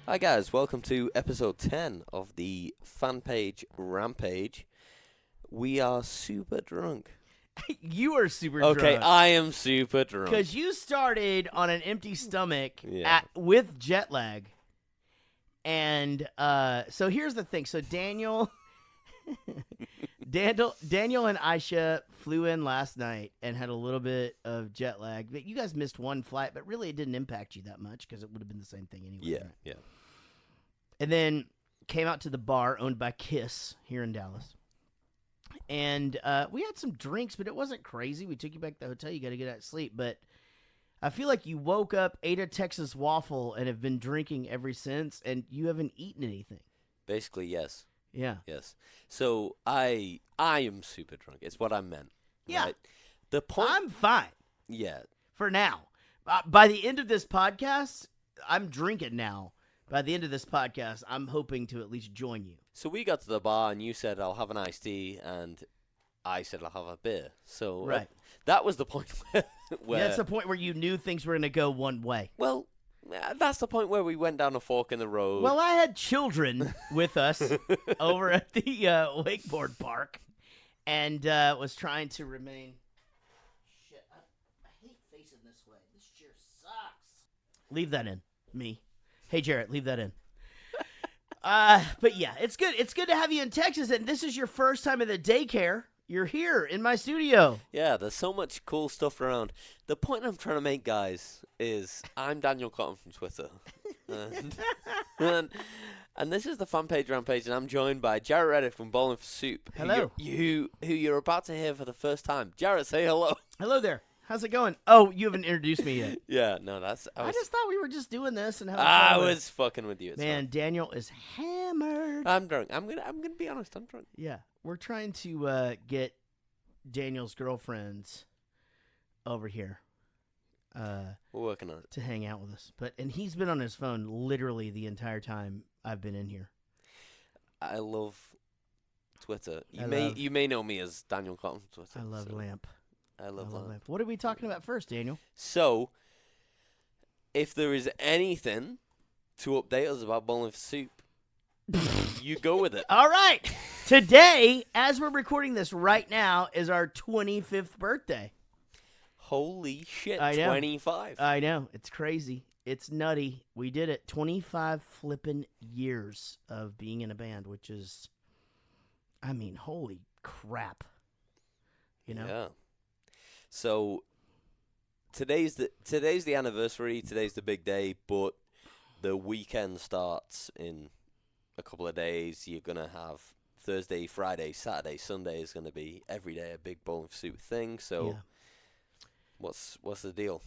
Hi guys, welcome to episode 10 of the fan page Rampage. We are super drunk. You are super Okay, drunk. I am super drunk. Because you started on an empty stomach Yeah. with jet lag. And so here's the thing. So Daniel and Aisha flew in last night and had a little bit of jet lag. But you guys missed one flight, but really it didn't impact you that much because it would have been the same thing anyway. Yeah, right? yeah. And then came out to the bar owned by Kiss here in Dallas. And we had some drinks, but it wasn't crazy. We took you back to the hotel. You got to get out of sleep. But I feel like you woke up, ate a Texas waffle, and have been drinking ever since, and you haven't eaten anything. Basically, yes. Yeah. Yes. So I am super drunk. It's what I meant. Yeah. Right? The point. I'm fine Yeah. for now. By the end of this podcast, I'm drinking now. By the end of this podcast, I'm hoping to at least join you. So we got to the bar and you said I'll have an iced tea, and I said I'll have a beer. So Right. That was the point where. That's the point where you knew things were going to go one way. Well, that's the point where we went down a fork in the road. Well, I had children with us over at the wakeboard park and was trying to remain... Shit, I hate facing this way. This chair sucks. Leave that in. Me. Hey, Jaret, leave that in. But yeah, it's good. It's good to have you in Texas, and this is your first time at the daycare. You're here in my studio. Yeah, there's so much cool stuff around. The point I'm trying to make, guys, is I'm Daniel Cotton from Twitter. And this is the fan page Rampage, and I'm joined by Jaret from Bowling for Soup. Hello. Who you're about to hear for the first time. Jaret, say hello. Hello there. How's it going? Oh, you haven't introduced me yet. Yeah, no, that's... I just thought we were just doing this and having I fun with it. was fucking with you. It's Man, Daniel is hammered. fine. I'm drunk. I'm gonna be honest, I'm drunk. Yeah, we're trying to get Daniel's girlfriends over here We're working on it. to hang out with us. And he's been on his phone literally the entire time I've been in here. I love Twitter. You I may love- know me as Daniel Cotton from Twitter. I love so Lamp. I love that. Lamp. What are we talking about first, Daniel? So, if there is anything to update us about Bowling for Soup, you go with it. All right. Today, as we're recording this right now, is our 25th birthday. Holy shit, I know. 25. I know. It's crazy. It's nutty. We did it. 25 flippin' years of being in a band, which is, I mean, holy crap. You know? Yeah. So, today's the anniversary, today's the big day, but the weekend starts in a couple of days. You're going to have Thursday, Friday, Saturday, Sunday is going to be every day a big Bowling for Soup thing. So, Yeah. what's the deal?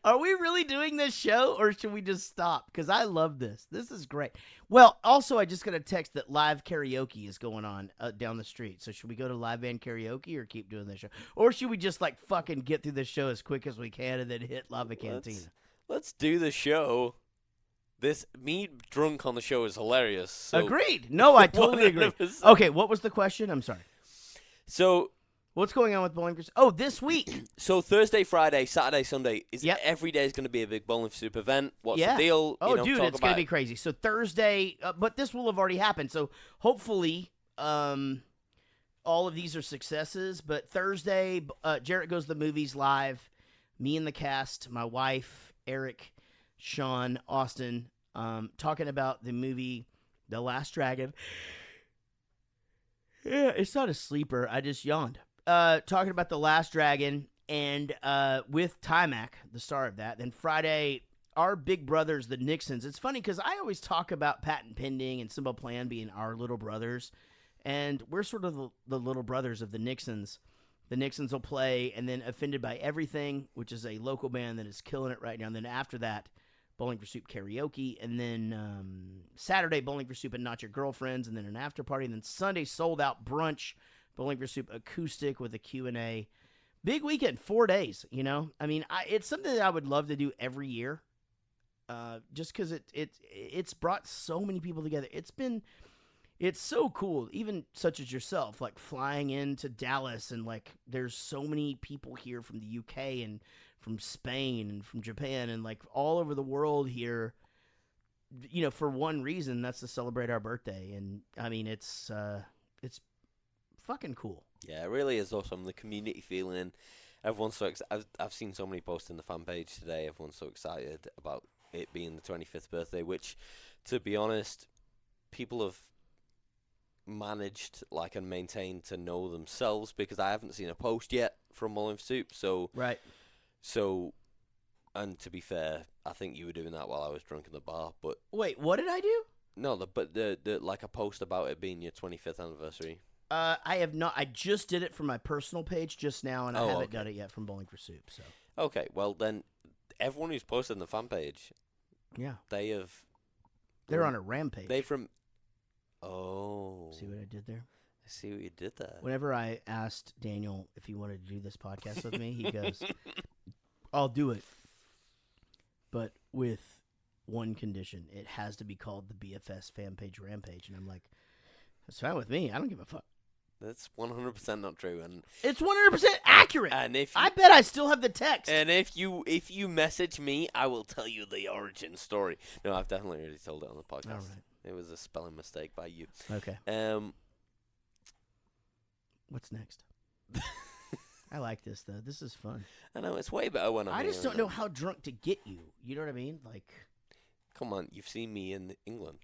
Are we really doing this show, or should we just stop? Because I love this. This is great. Well, also, I just got a text that live karaoke is going on down the street. So should we go to live band karaoke or keep doing this show? Or should we just, like, fucking get through this show as quick as we can and then hit Lava Cantina? Let's do the show. Me drunk on the show is hilarious. So Agreed. No, I totally agree. 100%. Okay, what was the question? I'm sorry. So What's going on with Bowling for Soup? Oh, this week. Thursday, Friday, Saturday, Sunday is Yep. every day is going to be a big Bowling for Soup event. What's Yeah. the deal? Oh, dude, talk it's going about to be it. crazy. So Thursday, but this will have already happened. So hopefully all of these are successes. But Thursday, Jaret Goes to the Movies live. Me and the cast, my wife, Eric, Sean, Austin, talking about the movie The Last Dragon. Yeah, it's not a sleeper. I just yawned. Talking about The Last Dragon and with Timac, the star of that. Then Friday, our big brothers, the Nixons. It's funny because I always talk about Patent Pending and Simple Plan being our little brothers. And we're sort of the little brothers of the Nixons. The Nixons will play, and then Offended by Everything, which is a local band that is killing it right now. And then after that, Bowling for Soup karaoke. And then Saturday, Bowling for Soup and Not Your Girlfriends. And then an after party. And then Sunday, sold out brunch. Bowling for Soup acoustic with a Q&A. Big weekend, 4 days, you know? I mean, it's something that I would love to do every year. Just because it's brought so many people together. It's so cool, even such as yourself, like flying into Dallas and like there's so many people here from the UK and from Spain and from Japan and like all over the world here, for one reason, that's to celebrate our birthday. And I mean, it's fucking cool. Yeah, it really is awesome. The community feeling. Everyone's so excited. I've seen so many posts in the fan page today. Everyone's so excited about it being the 25th birthday, which, to be honest, people have managed and maintained to know themselves, because I haven't seen a post yet from Mulling for Soup. So Right. So, and to be fair, I think you were doing that while I was drunk in the bar. But Wait, what did I do? no, the like a post about it being your 25th anniversary. I have not. I just did it from my personal page just now, and I haven't done it yet from Bowling for Soup. So okay, well then, everyone who's posted on the fan page, yeah, they're on a rampage. See what I did there? I see what you did there. Whenever I asked Daniel if he wanted to do this podcast with me, he goes, "I'll do it, but with one condition: it has to be called the BFS fan page rampage." And I'm like, "That's fine with me. I don't give a fuck." That's 100% not true, and it's 100% accurate. And I bet I still have the text. And if you message me, I will tell you the origin story. No, I've definitely already told it on the podcast. All right. It was a spelling mistake by you. Okay. What's next? I like this though. This is fun. I know, it's way better when I'm I just don't know how drunk to get you. You know what I mean? Like, come on, you've seen me in England.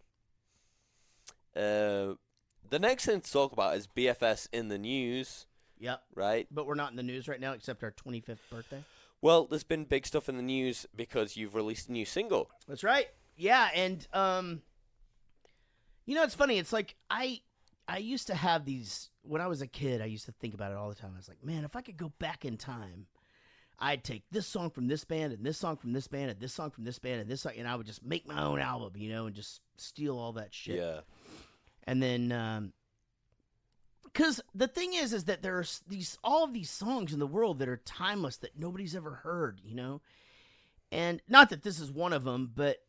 The next thing to talk about is BFS in the news. Yep. Right? But we're not in the news right now except our 25th birthday. Well, there's been big stuff in the news because you've released a new single. That's right. Yeah, and it's funny. It's like I used to have these when I was a kid. I used to think about it all the time. I was like, man, if I could go back in time, I'd take this song from this band and this song from this band and this song from this band and this song, and I would just make my own album, and just steal all that shit. Yeah. And then, because the thing is that there's all of these songs in the world that are timeless that nobody's ever heard, and not that this is one of them, but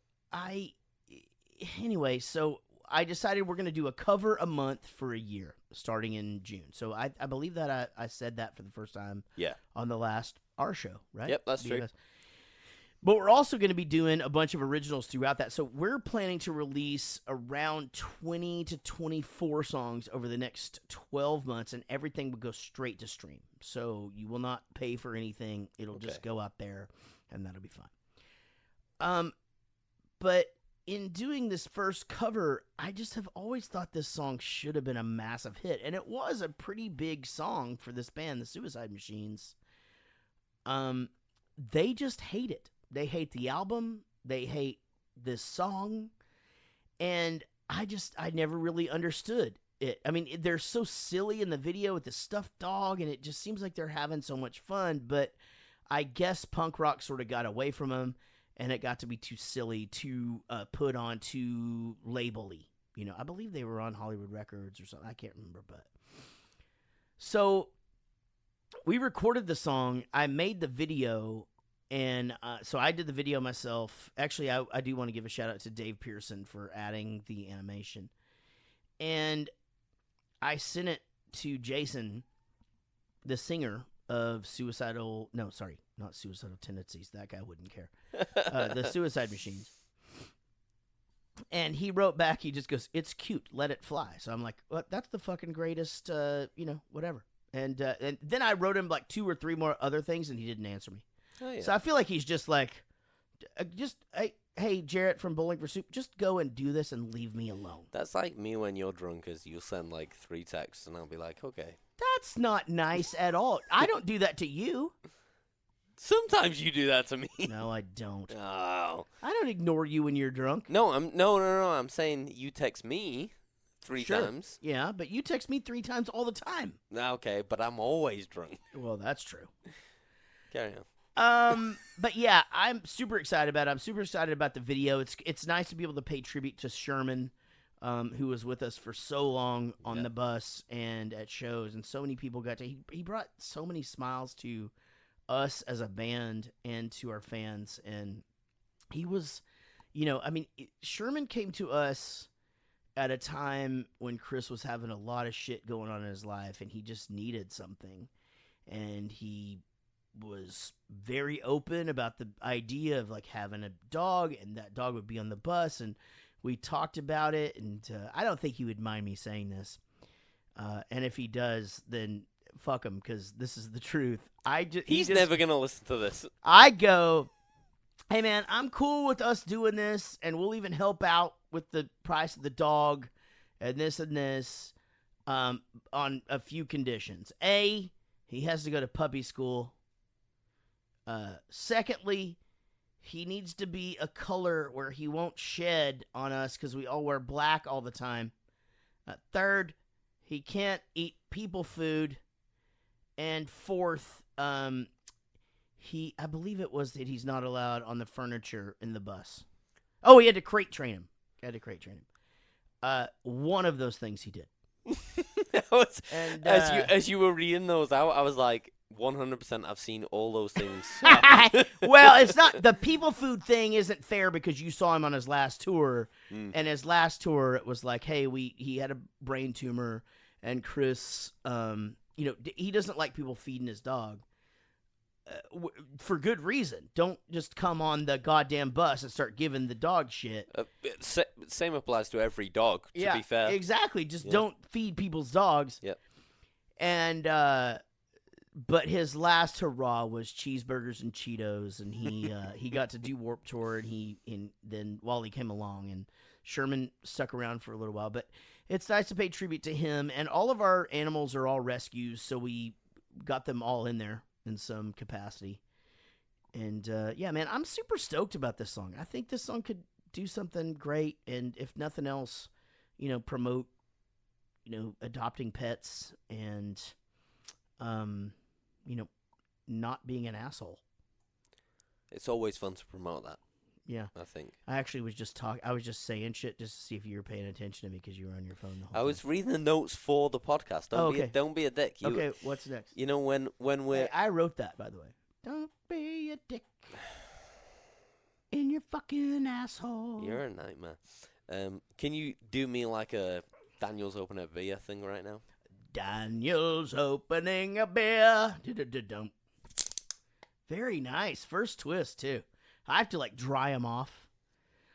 anyway, so I decided we're going to do a cover a month for a year, starting in June. So I believe that I said that for the first time on the last our show, right? Yep, that's true. But we're also going to be doing a bunch of originals throughout that. So we're planning to release around 20 to 24 songs over the next 12 months, and everything will go straight to stream. So you will not pay for anything. It'll just go out there, and that'll be fine. But in doing this first cover, I just have always thought this song should have been a massive hit. And it was a pretty big song for this band, the Suicide Machines. They just hate it. They hate the album. They hate this song. And I never really understood it. I mean, they're so silly in the video with the stuffed dog, and it just seems like they're having so much fun. But I guess punk rock sort of got away from them, and it got to be too silly to put on too label-y. I believe they were on Hollywood Records or something. I can't remember, but. So we recorded the song. I made the video. And so I did the video myself. Actually, I do want to give a shout out to Dave Pearson for adding the animation. And I sent it to Jason, the singer of not Suicidal Tendencies. That guy wouldn't care. The Suicide Machines. And he wrote back, he just goes, "It's cute, let it fly." So I'm like, well, that's the fucking greatest, whatever. And then I wrote him like 2 or 3 more other things, and he didn't answer me. Oh, yeah. So I feel like he's just like, hey, Jaret from Bowling for Soup, just go and do this and leave me alone. That's like me when you're drunk, is you'll send like 3 texts, and I'll be like, okay. That's not nice at all. I don't do that to you. Sometimes you do that to me. No, I don't. Oh. I don't ignore you when you're drunk. No, I'm saying you text me 3 times. Yeah, but you text me 3 times all the time. Okay, but I'm always drunk. Well, that's true. Carry on. But yeah, I'm super excited about it. I'm super excited about the video. It's nice to be able to pay tribute to Sherman, who was with us for so long on the bus and at shows, and so many people he brought so many smiles to us as a band and to our fans, and he was, Sherman came to us at a time when Chris was having a lot of shit going on in his life, and he just needed something, and he was very open about the idea of like having a dog, and that dog would be on the bus, and we talked about it, and I don't think he would mind me saying this. And if he does, then fuck him, because this is the truth. He's never gonna listen to this. I go, hey man, I'm cool with us doing this, and we'll even help out with the price of the dog, and this, on a few conditions. A, he has to go to puppy school. Secondly, he needs to be a color where he won't shed on us because we all wear black all the time. Third, he can't eat people food. And fourth, I believe it was that he's not allowed on the furniture in the bus. Oh, he had to crate train him. One of those things he did. As you were reading those out, I was like, 100% I've seen all those things. Well, it's not, the people food thing isn't fair because you saw him on his last tour, and his last tour it was like, hey, he had a brain tumor, and Chris, he doesn't like people feeding his dog. For good reason. Don't just come on the goddamn bus and start giving the dog shit. Same applies to every dog, to be fair. Exactly. Just don't feed people's dogs. Yep. And, but his last hurrah was cheeseburgers and Cheetos, and he got to do Warped Tour, and then Wally came along, and Sherman stuck around for a little while. But it's nice to pay tribute to him, and all of our animals are all rescues, so we got them all in there in some capacity. And yeah, man, I'm super stoked about this song. I think this song could do something great, and if nothing else, promote, adopting pets and, not being an asshole. It's always fun to promote that. Yeah, I think. I actually was just I was just saying shit just to see if you were paying attention to me because you were on your phone the whole time. I was reading the notes for the podcast. Don't be a dick. Okay, what's next? When we're... Hey, I wrote that, by the way. Don't be a dick in your fucking asshole. You're a nightmare. Can you do me like a Daniel's opening a beer thing right now? Daniel's opening a beer. Very nice. First twist, too. I have to, dry him off.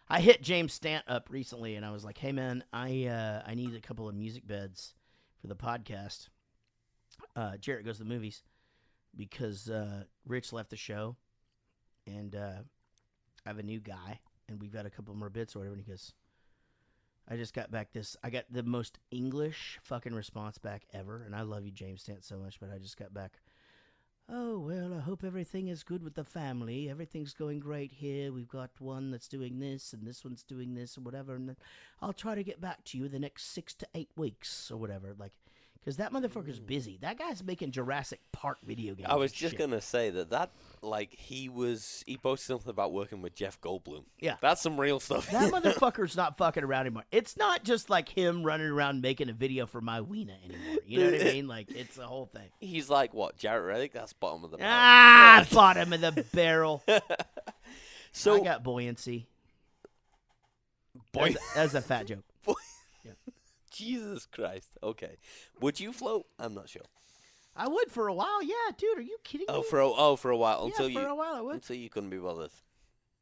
I hit James Stant up recently, and I was like, hey, man, I need a couple of music beds for the podcast. Jaret Goes to the Movies, because Rich left the show, and I have a new guy, and we've got a couple more bits or whatever, and he goes, I just got back I got the most English fucking response back ever, and I love you, James Stant, so much, but I just got back, oh, well, I hope everything is good with the family. Everything's going great here. We've got one that's doing this, and this one's doing this, or whatever, and then I'll try to get back to you the next 6 to 8 weeks, or whatever, because that motherfucker's busy. That guy's making Jurassic Park video games. I was just going to say that he posted something about working with Jeff Goldblum. Yeah. That's some real stuff. That motherfucker's not fucking around anymore. It's not just like him running around making a video for My Weena anymore. You know what I mean? It's a whole thing. He's like, what, Jaret Reddick? That's bottom of the barrel. Bottom of the barrel. So I got buoyancy. That's a fat joke. Yeah. Jesus Christ. Okay. Would you float? I'm not sure. I would for a while. Yeah, dude. Are you kidding me? For a while until for a while I would. Until you couldn't be bothered,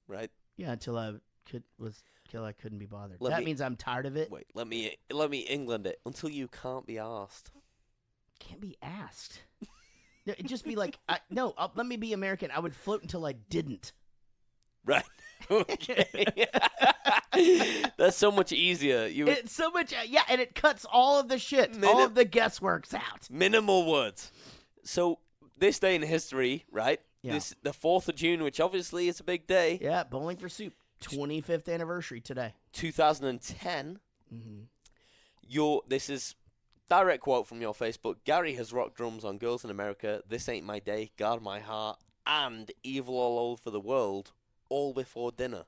right? Yeah, until I couldn't be bothered. That means I'm tired of it. Wait, let me England it until you can't be asked. Can't be asked. No, it'd just be like let me be American. I would float until I didn't. Right. Okay. That's so much easier. It's so much, and it cuts all of the shit, all of the guessworks out. Minimal words. So this day in history, right? Yeah. The 4th of June, which obviously is a big day. Yeah, Bowling for Soup, 25th anniversary today. 2010. Mm-hmm. This is direct quote from your Facebook. Gary has rocked drums on Girls in America, This Ain't My Day, Guard My Heart, and Evil All Over the World, all before dinner.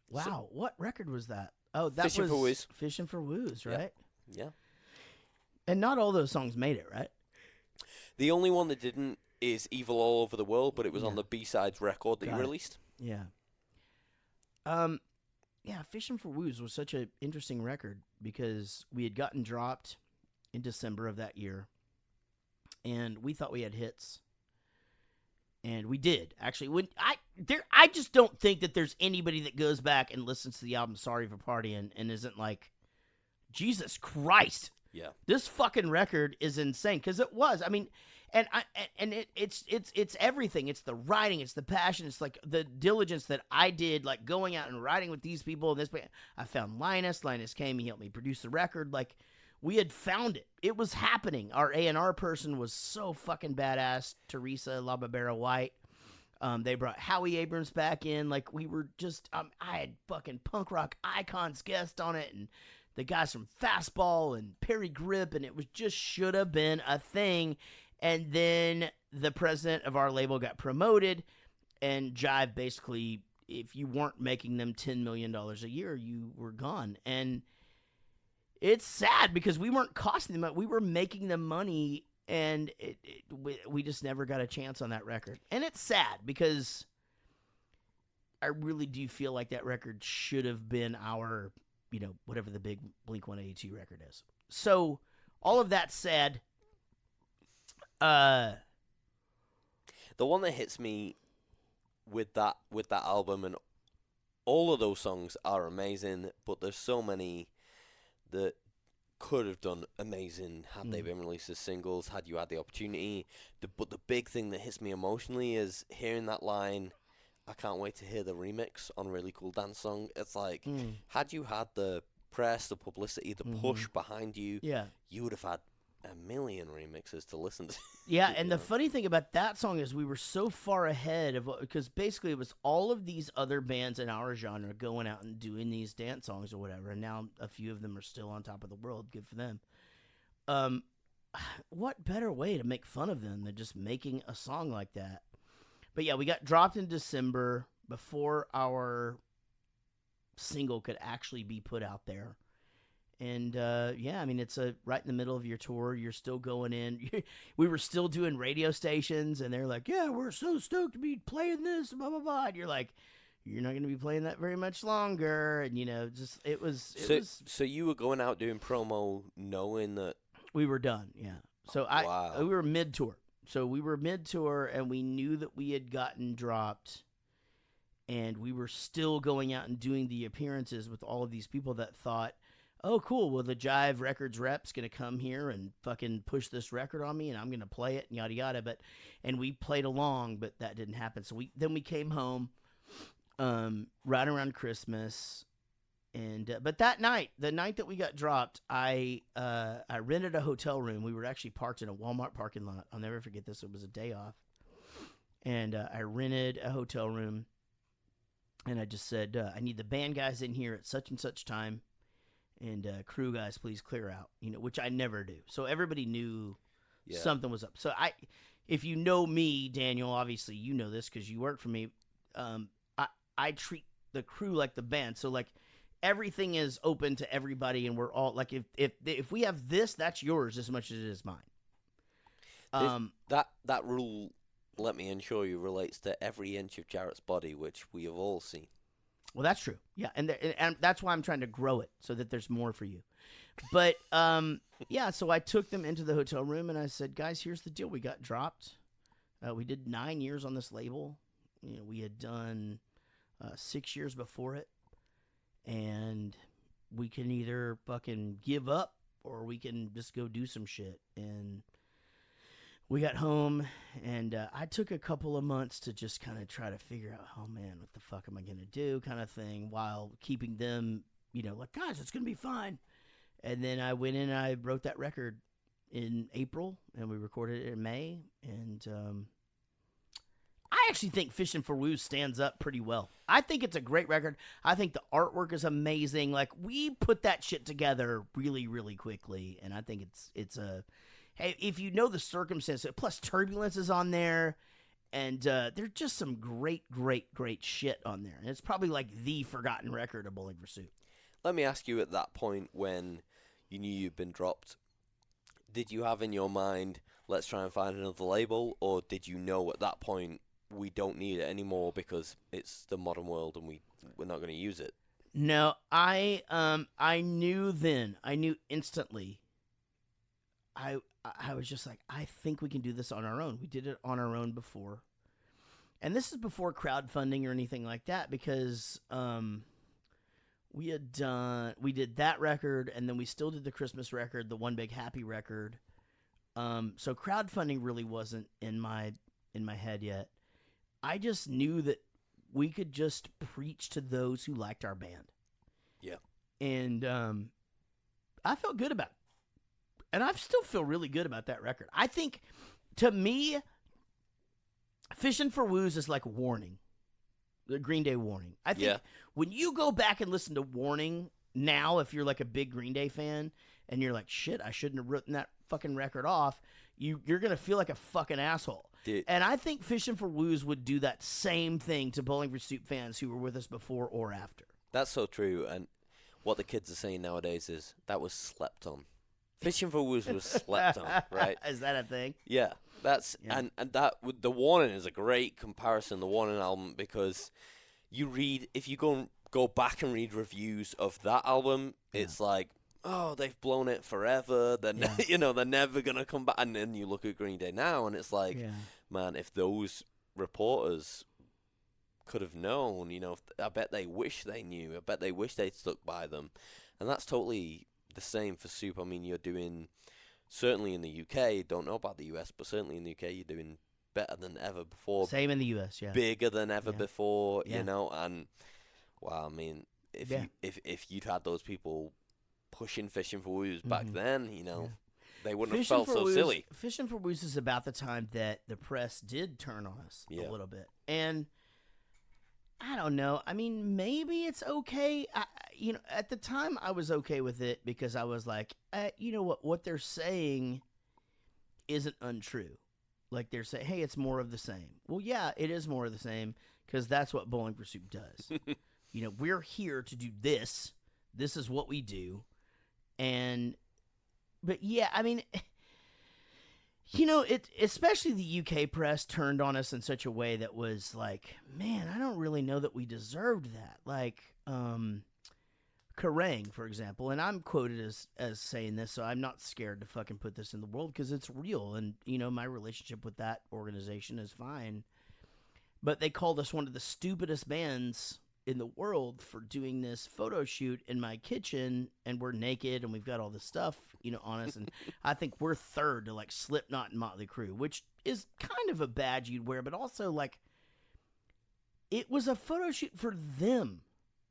Wow, So, what record was that? Oh, that Fishing was for Woos. Fishing for Woos, right? Yeah. And not all those songs made it, right? The only one that didn't is Evil All Over the World, but it was on the B-sides record that you released. Yeah. Yeah, Fishing for Woos was such an interesting record because we had gotten dropped in December of that year, and we thought we had hits. And we did actually. I just don't think that there's anybody that goes back and listens to the album "Sorry for Partying" and isn't like, Jesus Christ, Yeah. this fucking record is insane, because it was. I mean, it's everything. It's the writing, it's the passion, it's like the diligence that I did, like going out and writing with these people. And this, I found Linus. Linus came. He helped me produce the record. Like, we had found it. It was happening. Our A&R person was so fucking badass, Teresa Lababera White. They brought Howie Abrams back in. Like, we were just, I had fucking punk rock icons guest on it, and the guys from Fastball and Perry Grip, and it was just should have been a thing. And then the president of our label got promoted, and Jive basically, if you weren't making them $10 million a year, you were gone. And it's sad because we weren't costing them, we were making them money, and we just never got a chance on that record. And it's sad because I really do feel like that record should have been our, whatever the big Blink-182 record is. So all of that said, the one that hits me with that album, and all of those songs are amazing, but there's so many that could have done amazing had they been released as singles, had you had the opportunity. But the big thing that hits me emotionally is hearing that line, "I can't wait to hear the remix on Really Cool Dance Song." It's like, had you had the press, the publicity, the push behind you, you would have had a million remixes to listen to. Yeah, and the funny thing about that song is we were so far ahead of because basically it was all of these other bands in our genre going out and doing these dance songs or whatever, and now a few of them are still on top of the world. Good for them. What better way to make fun of them than just making a song like that? But yeah, we got dropped in December before our single could actually be put out there. And, I mean, it's right in the middle of your tour. You're still going in. We were still doing radio stations, and they're like, yeah, we're so stoked to be playing this, blah, blah, blah. And you're like, you're not going to be playing that very much longer. And, just, it was. So you were going out doing promo knowing that? We were done, yeah. So we were mid-tour. So we were mid-tour, and we knew that we had gotten dropped. And we were still going out and doing the appearances with all of these people that thought, oh, cool, well, the Jive Records rep's going to come here and fucking push this record on me, and I'm going to play it, and yada, yada. And we played along, but that didn't happen. So then we came home right around Christmas. And but that night, the night that we got dropped, I rented a hotel room. We were actually parked in a Walmart parking lot. I'll never forget this. It was a day off. And I rented a hotel room, and I just said, I need the band guys in here at such and such time. And crew guys, please clear out, which I never do. So everybody knew something was up. So if you know me, Daniel, obviously you know this because you work for me. I treat the crew like the band. So like everything is open to everybody, and we're all like, if we have this, that's yours as much as it is mine. That rule, let me ensure you, relates to every inch of Jaret's body, which we have all seen. Well, that's true. Yeah, and that's why I'm trying to grow it so that there's more for you. But, so I took them into the hotel room, and I said, guys, here's the deal. We got dropped. We did 9 years on this label. We had done 6 years before it. And we can either fucking give up or we can just go do some shit. And we got home, and I took a couple of months to just kind of try to figure out, oh, man, what the fuck am I going to do kind of thing, while keeping them, like, guys, it's going to be fine. And then I went in and I wrote that record in April, and we recorded it in May. And I actually think Fishin' for Woo stands up pretty well. I think it's a great record. I think the artwork is amazing. Like, we put that shit together really, really quickly, and I think it's a... Hey, if you know the circumstances, plus Turbulence is on there, and there's just some great, great, great shit on there. And it's probably like the forgotten record of Bowling for Soup. Let me ask you, at that point when you knew you'd been dropped, did you have in your mind, let's try and find another label, or did you know at that point, we don't need it anymore because it's the modern world and we're not going to use it? No, I knew then. I knew instantly. I was just like, I think we can do this on our own. We did it on our own before. And this is before crowdfunding or anything like that, because we did that record, and then we still did the Christmas record, the One Big Happy record. So crowdfunding really wasn't in my head yet. I just knew that we could just preach to those who liked our band. Yeah. And I felt good about it. And I still feel really good about that record. I think, to me, Fishin' for Woos is like Warning. The Green Day Warning. I think when you go back and listen to Warning now, if you're like a big Green Day fan, and you're like, shit, I shouldn't have written that fucking record off, you're going to feel like a fucking asshole. Dude. And I think Fishin' for Woos would do that same thing to Bowling for Soup fans who were with us before or after. That's so true. And what the kids are saying nowadays is that was slept on. Fishin' for Woos was slept on, right? Is that a thing? Yeah. And that the Warning is a great comparison, the Warning album, because if you go back and read reviews of that album, it's like, oh, they've blown it forever. They're they're never gonna come back. And then you look at Green Day now, and it's like, man, if those reporters could have known, I bet they wish they knew. I bet they wish they'd stuck by them. And that's totally the same for Soup. I mean, you're doing, certainly in the UK, don't know about the US, but certainly in the UK, you're doing better than ever before. Same in the US, yeah. Bigger than ever before, and wow, I mean, if you'd had those people pushing Fishin' for Woos back then, they wouldn't have felt so silly. Fishin' for Woos is about the time that the press did turn on us a little bit. And I don't know. I mean, maybe it's okay. At the time I was okay with it because I was like, you know what they're saying isn't untrue. Like, they're saying, hey, it's more of the same. Well, yeah, it is more of the same because that's what Bowling for Soup does. We're here to do this. This is what we do. But yeah, I mean, especially the UK press turned on us in such a way that was like, man, I don't really know that we deserved that. Like, Kerrang, for example, and I'm quoted as saying this, so I'm not scared to fucking put this in the world because it's real, and my relationship with that organization is fine. But they called us one of the stupidest bands in the world for doing this photo shoot in my kitchen, and we're naked and we've got all this stuff, on us, and I think we're third to like Slipknot and Motley Crue, which is kind of a badge you'd wear, but also like it was a photo shoot for them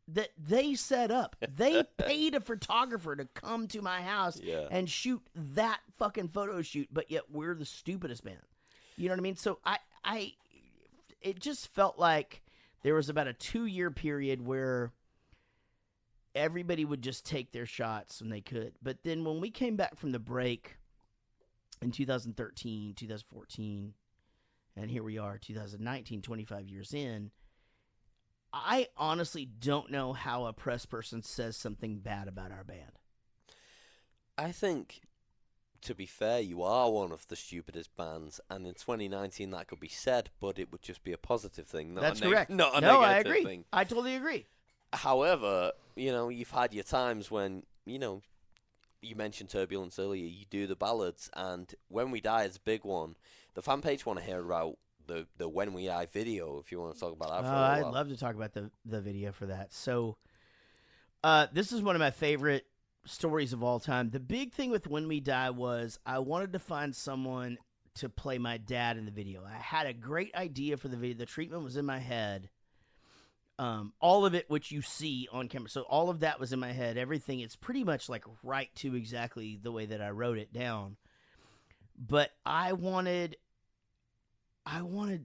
that they set up. They paid a photographer to come to my house and shoot that fucking photo shoot, but yet we're the stupidest band. You know what I mean? So it just felt like there was about a 2-year period where everybody would just take their shots when they could. But then when we came back from the break in 2013, 2014, and here we are, 2019, 25 years in, I honestly don't know how a press person says something bad about our band. I think, to be fair, you are one of the stupidest bands, and in 2019 that could be said, but it would just be a positive thing, not That's a correct. Not a no, negative I agree. thing. I totally agree. However, you've had your times when, you mentioned Turbulence earlier, you do the ballads, and When We Die is a big one. The fan page want to hear about the When We Die video, if you want to talk about that for a while. I'd love to talk about the video for that. So, this is one of my favorite stories of all time. The big thing with When We Die was I wanted to find someone to play my dad in the video. I had a great idea for the video. The treatment was in my head. All of it, which you see on camera. So all of that was in my head. Everything, it's pretty much like right to exactly the way that I wrote it down. But I wanted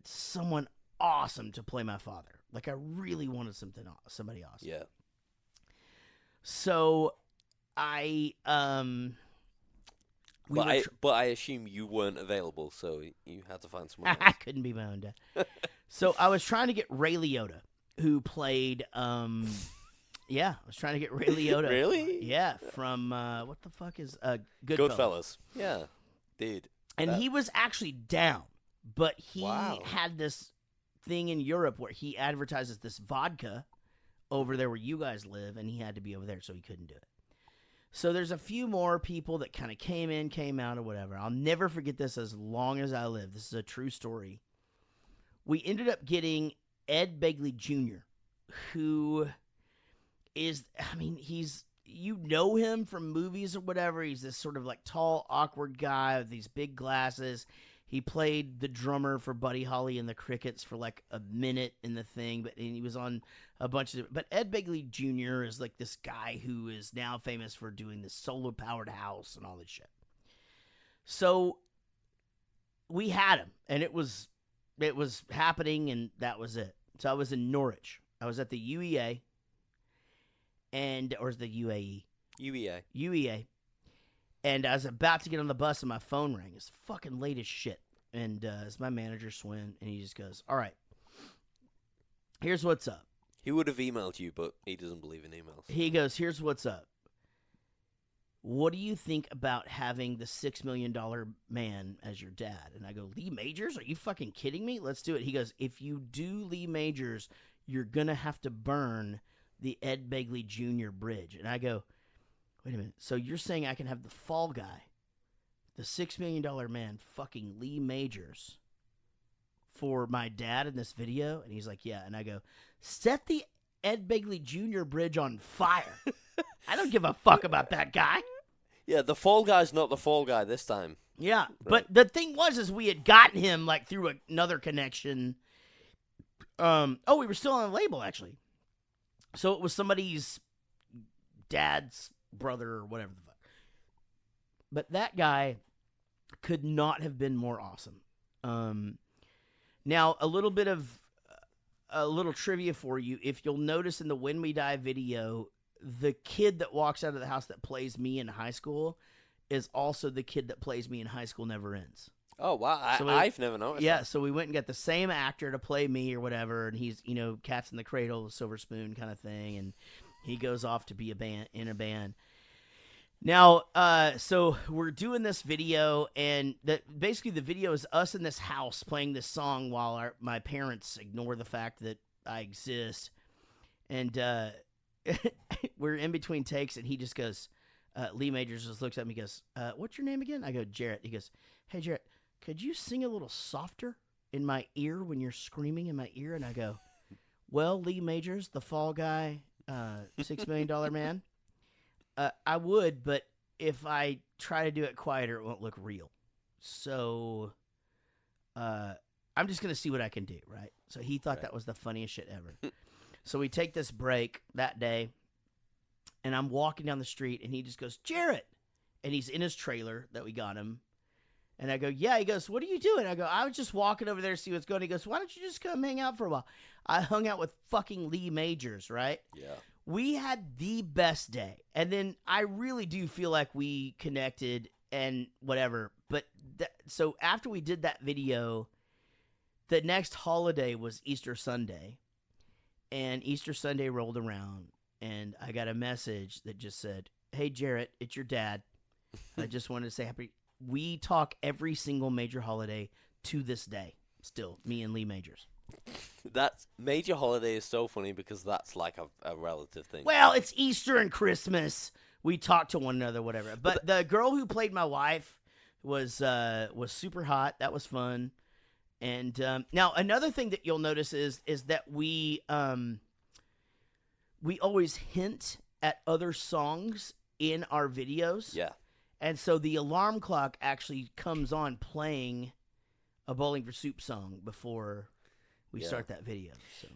someone awesome to play my father. Like, I really wanted somebody awesome. Yeah. So I but I assume you weren't available, so you had to find someone else. I couldn't be my own dad. So I was trying to get Ray Liotta, who played I was trying to get Ray Liotta. Really? From what the fuck is Goodfellas. Goodfellas. Yeah. Dude. And he was actually down, but he had this thing in Europe where he advertises this vodka over there where you guys live, and he had to be over there, so he couldn't do it. So there's a few more people that kind of came in, came out, or whatever. I'll never forget this as long as I live. This is a true story. we ended up getting Ed Begley Jr., who is, I mean, you know him from movies or whatever. He's this sort of like tall, awkward guy with these big glasses. He played the drummer for Buddy Holly and the Crickets for like a minute in the thing, and he was on a bunch of. But Ed Begley Jr. is like this guy who is now famous for doing this solar-powered house and all this shit. So we had him, and it was happening, and that was it. So I was in Norwich. I was at the UEA, or is the UAE? UEA. UEA. And I was about to get on the bus, and my phone rang. It's fucking late as shit. And it's my manager, Swin, and he just goes, all right, here's what's up. He would have emailed you, but he doesn't believe in emails. He goes, here's what's up. What do you think about having the $6 million man as your dad? And I go, Lee Majors? Are you fucking kidding me? Let's do it. He goes, if you do Lee Majors, you're going to have to burn the Ed Begley Jr. bridge. And I go, wait a minute. So you're saying I can have the fall guy, the $6 million man, fucking Lee Majors for my dad in this video? And he's like, yeah. And I go, set the Ed Begley Jr. bridge on fire. I don't give a fuck about that guy. Yeah, the fall guy's not the fall guy this time. Yeah, Right. but the thing was we had gotten him like through another connection. We were still on the label actually. So it was somebody's dad's brother or whatever the fuck. But that guy could not have been more awesome. Now a little trivia for you. If you'll notice in the When We Die video, the kid that walks out of the house that plays me in high school is also the kid that plays me in High School Never Ends. Oh, wow. I've never noticed Yeah, that. so we went and got the same actor to play me or whatever, and he's, Cats in the Cradle, Silver Spoon kind of thing, and he goes off to be in a band. Now, so we're doing this video, and basically the video is us in this house playing this song while my parents ignore the fact that I exist. And we're in between takes, and he just goes, Lee Majors just looks at me and goes, what's your name again? I go, Jaret. He goes, hey, Jaret, could you sing a little softer in my ear when you're screaming in my ear? And I go, well, Lee Majors, the fall guy, $6 million man, I would, but if I try to do it quieter, it won't look real. So I'm just going to see what I can do, right? So he thought that was the funniest shit ever. So we take this break that day, and I'm walking down the street, and he just goes, Jaret. And he's in his trailer that we got him. And I go, yeah. He goes, what are you doing? I go, I was just walking over there to see what's going on. He goes, why don't you just come hang out for a while? I hung out with fucking Lee Majors, right? Yeah. We had the best day. And then I really do feel like we connected and whatever. But so after we did that video, the next holiday was Easter Sunday. And Easter Sunday rolled around, and I got a message that just said, hey, Jaret, it's your dad. I just wanted to say happy. We talk every single major holiday to this day, still, me and Lee Majors. That major holiday is so funny because that's like a relative thing. Well, it's Easter and Christmas. We talk to one another, whatever. But the girl who played my wife was super hot. That was fun. And now another thing that you'll notice is that we always hint at other songs in our videos. Yeah. And so the alarm clock actually comes on playing a Bowling for Soup song before we start that video. So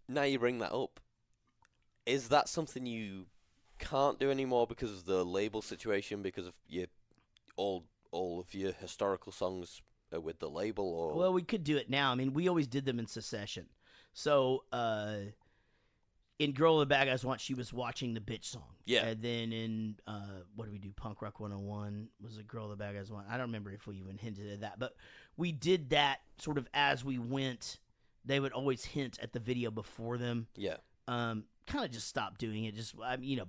now you bring that up. Is that something you can't do anymore because of the label situation, because of all of your historical songs with the label? Or well, we could do it now. I mean, we always did them in succession. So in Girl the Bad Guys Want, she was watching the bitch song. Yeah. And then in what do we do? Punk Rock 101 was a Girl the Bad Guys Want. I don't remember if we even hinted at that, but we did that sort of as we went. They would always hint at the video before them. Yeah. Kind of just stopped doing it.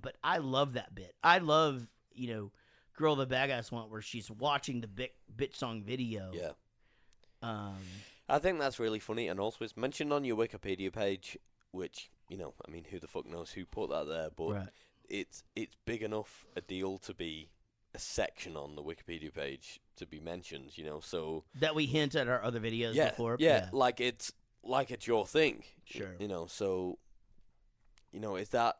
But I love that bit. I love, Girl the Bad Guys Want, where she's watching the bitch song video. Yeah. I think that's really funny, and also it's mentioned on your Wikipedia page, which, who the fuck knows who put that there, but right. it's big enough a deal to be a section on the Wikipedia page to be mentioned, so That we hint at our other videos before. yeah, like it's your thing. Sure. So is that,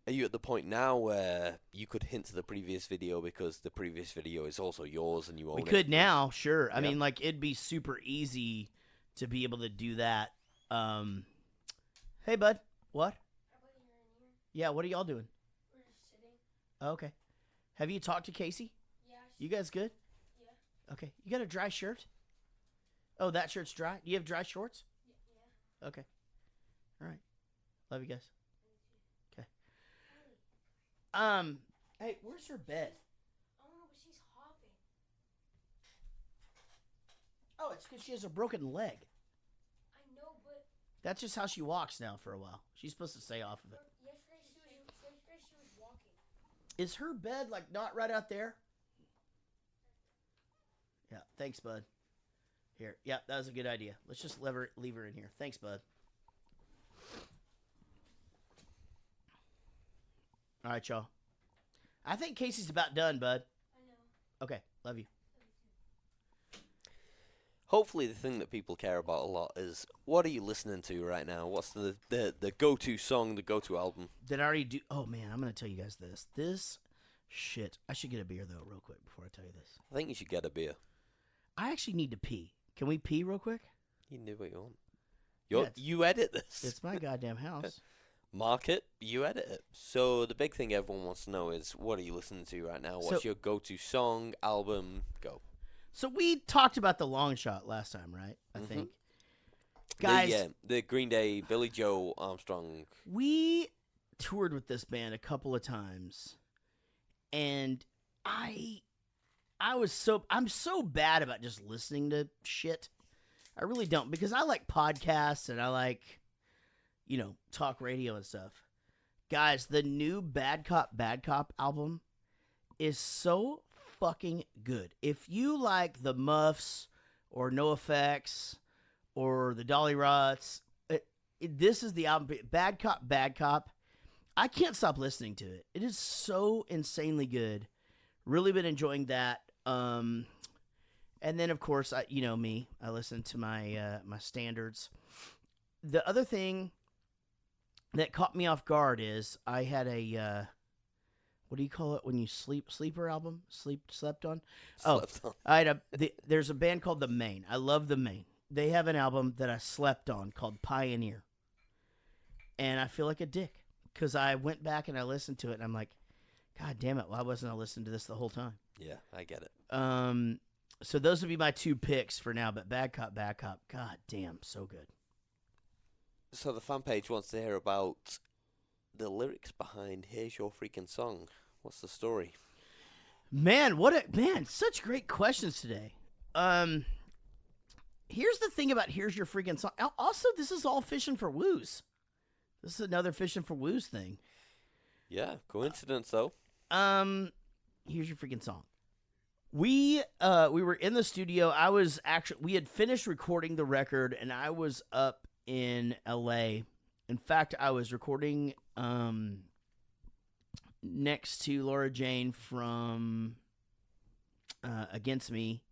are you at the point now where you could hint to the previous video because the previous video is also yours and you own it? We could now, sure. I Yeah. mean, like, it'd be super easy to be able to do that. Hey, bud. What? How about you're in here? Yeah, what are y'all doing? We're just sitting. Okay. Have you talked to Casey? Yeah. You guys good? Yeah. Okay. You got a dry shirt? Oh, that shirt's dry? Do you have dry shorts? Yeah. Okay. All right. Love you guys. Okay. Hey, where's her bed? I don't know, but she's hopping. Oh, it's because she has a broken leg. I know, but That's just how she walks now for a while. She's supposed to stay off of it. yesterday she was walking. Is her bed, like, not right out there? Yeah, thanks, bud. Here. Yeah, that was a good idea. Let's just leave her in here. Thanks, bud. All right, y'all. I think Casey's about done, bud. I know. Okay, love you. Hopefully the thing that people care about a lot is, what are you listening to right now? What's the go-to song, the go-to album? Did I already do... Oh, man, I'm going to tell you guys this. This shit... I should get a beer, though, real quick before I tell you this. I think you should get a beer. I actually need to pee. Can we pee real quick? You can do what you want. Yeah, You edit this. It's my goddamn house. Mark it, you edit it. So the big thing everyone wants to know is, what are you listening to right now? What's your go-to song, album? Go. So we talked about the long shot last time, right? I think. Guys, The Green Day, Billy Joe Armstrong. we toured with this band a couple of times, and I'm so bad about just listening to shit. I really don't, because I like podcasts and I like, talk radio and stuff. Guys, the new Bad Cop album is so fucking good. If you like the Muffs or NoFX or the Dolly Rots, this is the album. Bad Cop. I can't stop listening to it. It is so insanely good. Really been enjoying that. And then of course, I listen to my my standards. The other thing that caught me off guard is I had a what do you call it when you sleeper album? Slept on? Slept on. I had there's a band called The Maine. I love The Maine. They have an album that I slept on called Pioneer. And I feel like a dick because I went back and I listened to it and I'm like, God damn it, why wasn't I listening to this the whole time? Yeah, I get it. So those would be my two picks for now, but Bad Cop, God damn, so good. So the fan page wants to hear about the lyrics behind Here's Your Freaking Song. What's the story? Man, such great questions today. Here's the thing about Here's Your Freaking Song. Also, this is all Fishing for Woos. This is another Fishing for Woos thing. Yeah, coincidence though. Here's Your Freaking Song. We were in the studio. We had finished recording the record, and I was up in LA. In fact, I was recording next to Laura Jane from Against Me,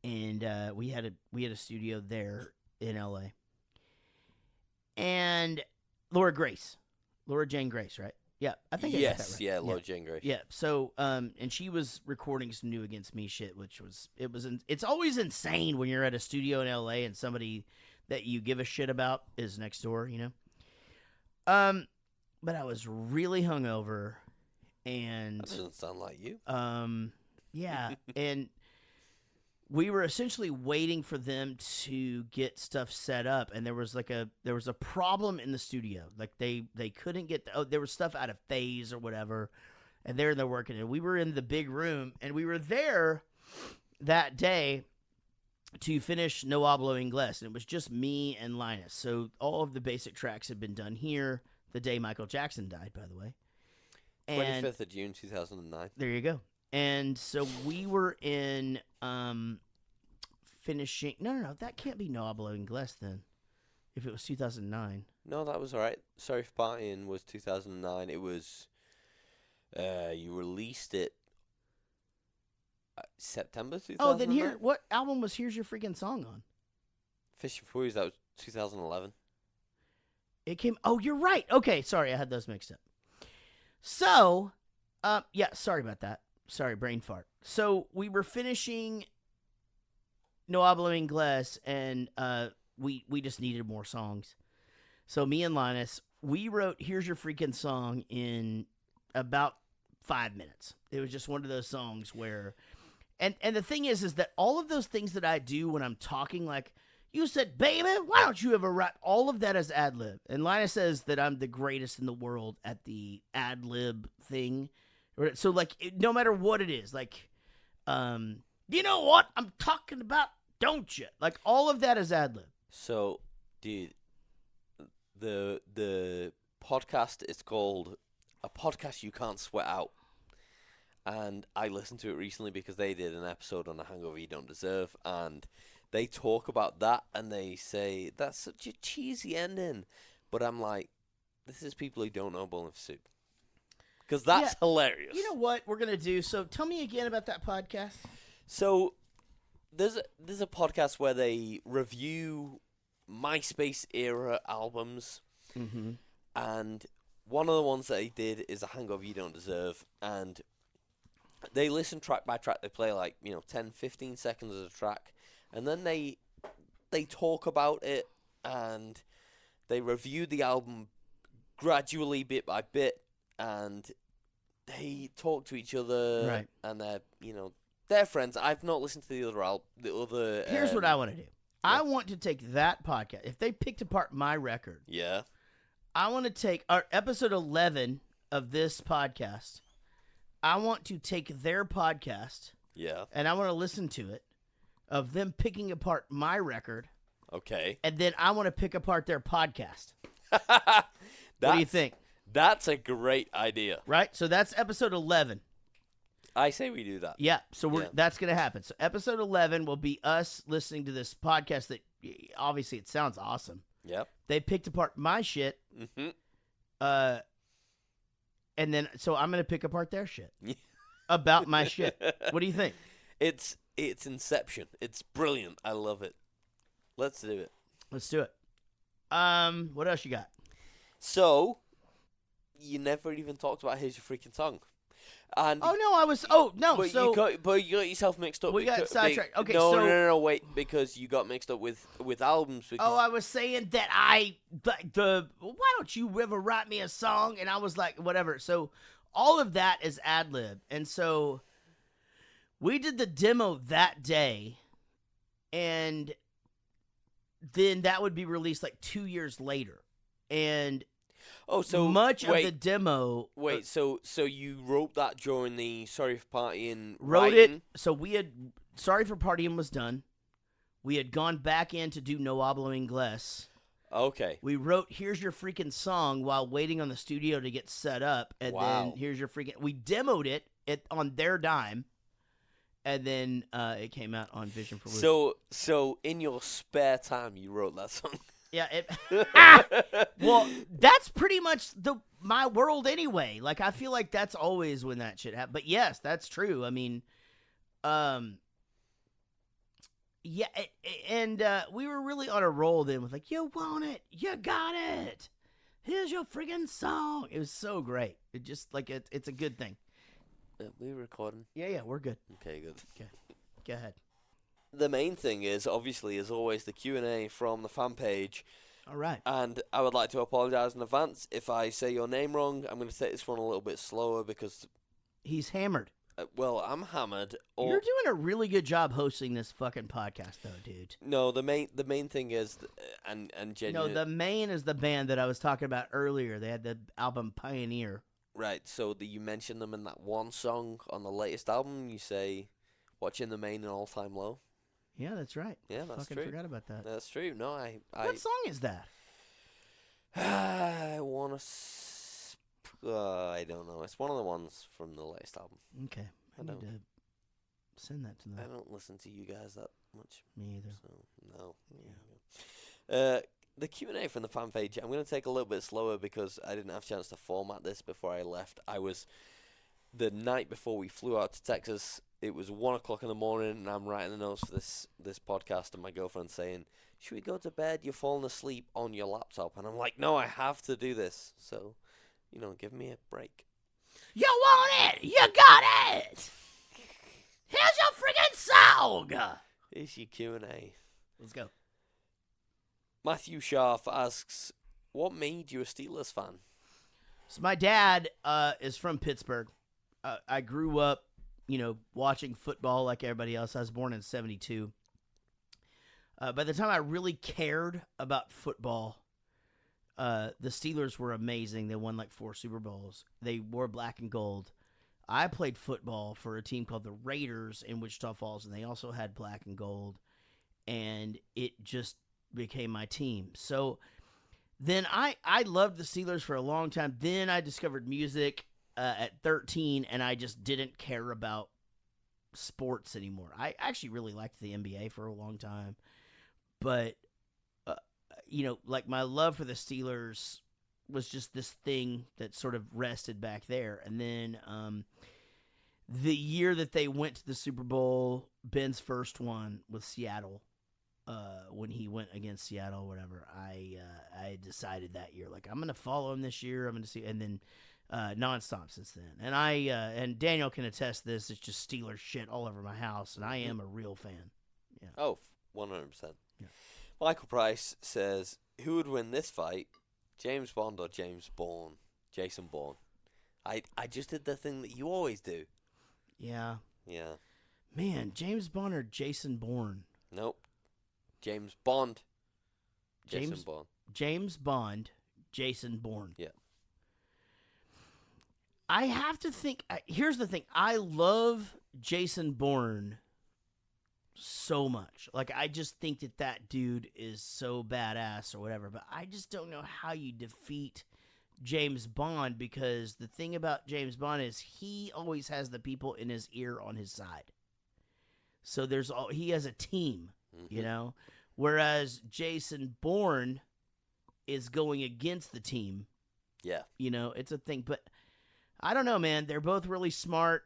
and we had a studio there in LA. And Laura Jane Grace, right? Yeah, I think I got that right. Yeah, Laura Jane Grace. Yeah, so and she was recording some new Against Me shit, which was it's always insane when you're at a studio in LA and somebody that you give a shit about is next door, But I was really hungover, and That doesn't sound like you. yeah, and we were essentially waiting for them to get stuff set up, and there was a problem in the studio. Like they couldn't get there was stuff out of phase or whatever, and they're working. And we were in the big room, and we were there that day to finish No Hablo Inglés, and it was just me and Linus. So all of the basic tracks had been done here the day Michael Jackson died, by the way. And 25th of June 2009. there you go. And so we were in finishing. No, that can't be No Hablo Inglés then. If it was 2009. No, that was alright. Sorry for Partying was 2009. It was, you released it September 2009. Oh, then here, what album was Here's Your Freaking Song on? Fishing for Wheels, that was 2011. It came. Oh, you're right. Okay, sorry, I had those mixed up. So, yeah, sorry about that. Sorry, brain fart. So we were finishing No Hablo Inglés, and we just needed more songs. So me and Linus, we wrote Here's Your Freaking Song in about 5 minutes. It was just one of those songs where, and the thing is that all of those things that I do when I'm talking, like you said, baby, why don't you ever rap? All of that is ad lib. And Linus says that I'm the greatest in the world at the ad lib thing. So like, no matter what it is, like, you know what I'm talking about, don't you? Like all of that is ad lib. So, dude, the podcast is called A Podcast You Can't Sweat Out. And I listened to it recently because they did an episode on a hangover you don't deserve, and they talk about that, and they say that's such a cheesy ending. But I'm like, this is people who don't know bowling for soup, because that's hilarious. You know what we're gonna do? So tell me again about that podcast. So there's a podcast where they review MySpace era albums, and one of the ones that they did is a hangover you don't deserve, and they listen track by track. They play like 10, 15 seconds of a track. And then they talk about it, and they review the album gradually, bit by bit, and they talk to each other. Right. And they're friends. I've not listened to the other. Here's what I want to do. I want to take that podcast. If they picked apart my record, I want to take our episode 11 of this podcast. I want to take their podcast. And I want to listen to it. Of them picking apart my record. Okay. And then I want to pick apart their podcast. What do you think? That's a great idea. Right? So that's episode 11. I say we do that. Yeah. So that's going to happen. So episode 11 will be us listening to this podcast that obviously it sounds awesome. Yep. They picked apart my shit. Mm-hmm. And then, so I'm going to pick apart their shit. About my shit. What do you think? It's Inception. It's brilliant. I love it. Let's do it. Let's do it. What else you got? So, you never even talked about Here's Your Freaking Song. And but you got yourself mixed up. We got sidetracked. Okay, no, wait, because you got mixed up with albums. Because I was saying that why don't you ever write me a song? And I was like, whatever. So all of that is ad lib, and so. We did the demo that day, and then that would be released like 2 years later. And so much of the demo. Wait, so you wrote that during the Sorry for Partying? Wrote writing? it. So we had Sorry for Partying was done. We had gone back in to do No Hablo Inglés. Okay. We wrote Here's Your Freaking Song while waiting on the studio to get set up, and then Here's Your Freaking. We demoed it on their dime. And then it came out on Vision for Losers. So in your spare time, you wrote that song. Yeah. Well, that's pretty much my world anyway. Like I feel like that's always when that shit happens. But yes, that's true. I mean, yeah, and we were really on a roll then with like, you want it, you got it. Here's your friggin' song. It was so great. It just like it's a good thing. We recording? Yeah, we're good. Okay, good. Okay, go ahead. The main thing is, obviously, as always, the Q&A from the fan page. All right. And I would like to apologize in advance if I say your name wrong. I'm going to take this one a little bit slower because... He's hammered. Well, I'm hammered. You're doing a really good job hosting this fucking podcast, though, dude. No, the main thing is, and genuinely... No, the main is the band that I was talking about earlier. They had the album Pioneer. Right, so you mentioned them in that one song on the latest album. You say, "Watching the Main and All Time Low." Yeah, that's right. Yeah, that's fucking true. Forgot about that. That's true. No, What song is that? I wanna. I don't know. It's one of the ones from the latest album. Okay, I need to send that to them. I don't listen to you guys that much. Me either. So no. Yeah. The Q&A from the fan page, I'm going to take a little bit slower because I didn't have a chance to format this before I left. I was the night before we flew out to Texas, it was 1 o'clock in the morning, and I'm writing the notes for this podcast, and my girlfriend's saying, "Should we go to bed? You're falling asleep on your laptop," and I'm like, "No, I have to do this." So, give me a break. You want it? You got it. Here's your friggin' song. Here's your Q&A. Let's go. Matthew Scharf asks, "What made you a Steelers fan?" So my dad is from Pittsburgh. I grew up, watching football like everybody else. I was born in 1972. By the time I really cared about football, the Steelers were amazing. They won like 4 Super Bowls. They wore black and gold. I played football for a team called the Raiders in Wichita Falls, and they also had black and gold. And it just became my team. So then I loved the Steelers for a long time. Then I discovered music at 13, and I just didn't care about sports anymore. I actually really liked the NBA for a long time. But, like my love for the Steelers was just this thing that sort of rested back there. And then the year that they went to the Super Bowl, Ben's first one with Seattle, when he went against Seattle, whatever, I decided that year, like, I'm going to follow him this year. I'm going to see, and then nonstop since then. And and Daniel can attest this. It's just Steelers shit all over my house, and I am a real fan. Yeah. Oh, 100%. Yeah. Michael Price says, "Who would win this fight, James Bond or Jason Bourne?" I just did the thing that you always do. Yeah. Yeah. Man, James Bond or Jason Bourne? Nope. James Bond. James Bond, Jason Bourne. Yeah. I have to think. Here's the thing. I love Jason Bourne so much. Like, I just think that dude is so badass or whatever. But I just don't know how you defeat James Bond, because the thing about James Bond is he always has the people in his ear on his side. So he has a team, whereas Jason Bourne is going against the team. Yeah. It's a thing. But I don't know, man. They're both really smart.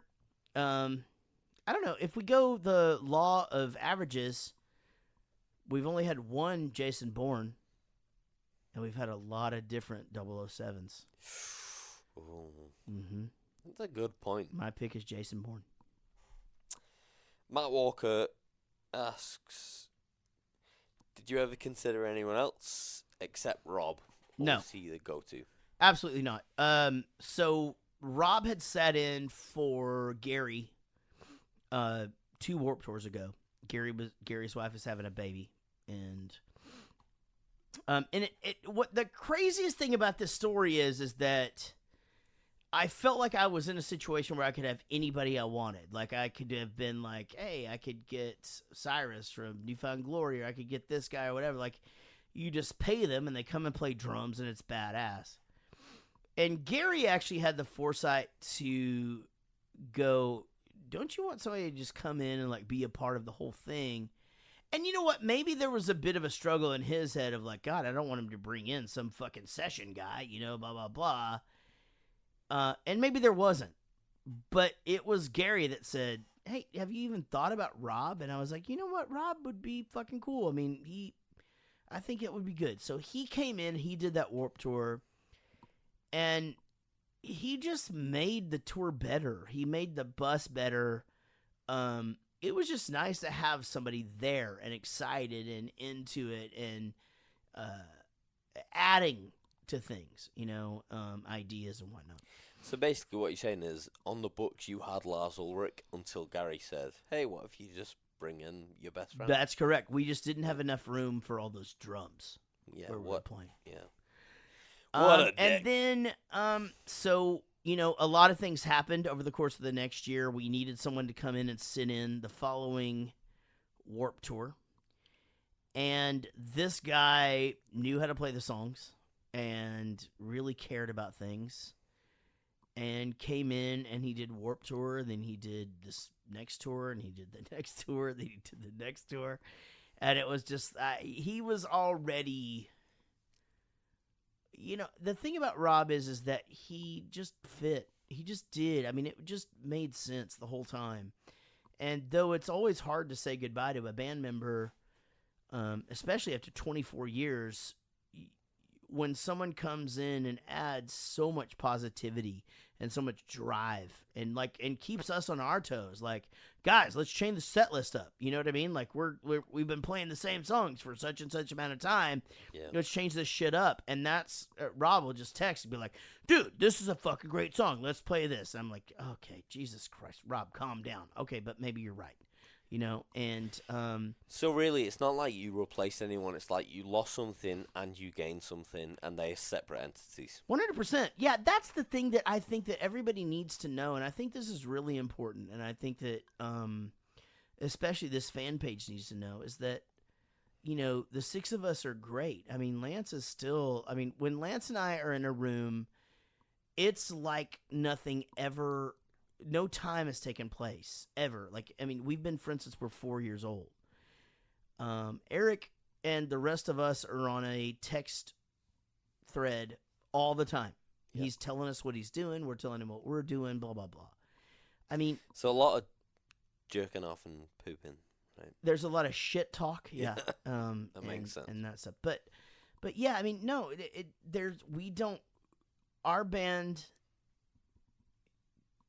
I don't know. If we go the law of averages, we've only had one Jason Bourne, and we've had a lot of different 007s. Ooh. Mm-hmm. That's a good point. My pick is Jason Bourne. Matt Walker asks, "Did you ever consider anyone else except Rob? Or No. Was he the go-to?" Absolutely not. So Rob had sat in for Gary 2 Warped Tours ago. Gary's wife is having a baby, and what the craziest thing about this story is that I felt like I was in a situation where I could have anybody I wanted. Like, I could have been like, hey, I could get Cyrus from Newfound Glory, or I could get this guy or whatever. Like, you just pay them and they come and play drums, and it's badass. And Gary actually had the foresight to go, don't you want somebody to just come in and like be a part of the whole thing? And you know what? Maybe there was a bit of a struggle in his head of like, God, I don't want him to bring in some fucking session guy, blah, blah, blah. And maybe there wasn't. But it was Gary that said, hey, have you even thought about Rob? And I was like, you know what? Rob would be fucking cool. I mean, I think it would be good. So he came in, he did that Warped Tour, and he just made the tour better. He made the bus better. It was just nice to have somebody there and excited and into it and adding to things, ideas and whatnot. So basically what you're saying is, on the books you had Lars Ulrich until Gary said, hey, what if you just bring in your best friend? That's correct. We just didn't have enough room for all those drums. Yeah, where we were playing. Yeah. What a dick. And then, so, a lot of things happened over the course of the next year. We needed someone to come in and sit in the following Warped Tour. And this guy knew how to play the songs and really cared about things. And came in and he did Warped Tour, and then he did this next tour, and he did the next tour, then he did the next tour. And it was just, he was already... the thing about Rob is that he just fit He just did. I mean, it just made sense the whole time. And though it's always hard to say goodbye to a band member, especially after 24 years, when someone comes in and adds so much positivity and so much drive and keeps us on our toes, like, guys, let's change the set list up. You know what I mean? Like we've been playing the same songs for such and such amount of time. Yeah. Let's change this shit up. And that's Rob will just text and be like, dude, this is a fucking great song. Let's play this. And I'm like, okay, Jesus Christ, Rob, calm down. Okay, but maybe you're right. You know, and So really, it's not like you replaced anyone. It's like you lost something and you gained something, and they're separate entities. 100%. Yeah, that's the thing that I think that everybody needs to know, and I think this is really important, and I think that especially this fan page needs to know, is that, you know, the six of us are great. I mean, Lance is still, I mean, when Lance and I are in a room, it's like nothing ever, no time has taken place, ever. Like, I mean, we've been friends since we're 4 years old. Eric and the rest of us are on a text thread all the time. Yep. He's telling us what he's doing. We're telling him what we're doing, blah, blah, blah. I mean, So a lot of jerking off and pooping, right? there's a lot of shit talk. Yeah. That makes sense. And that stuff. But yeah, I mean, no, our band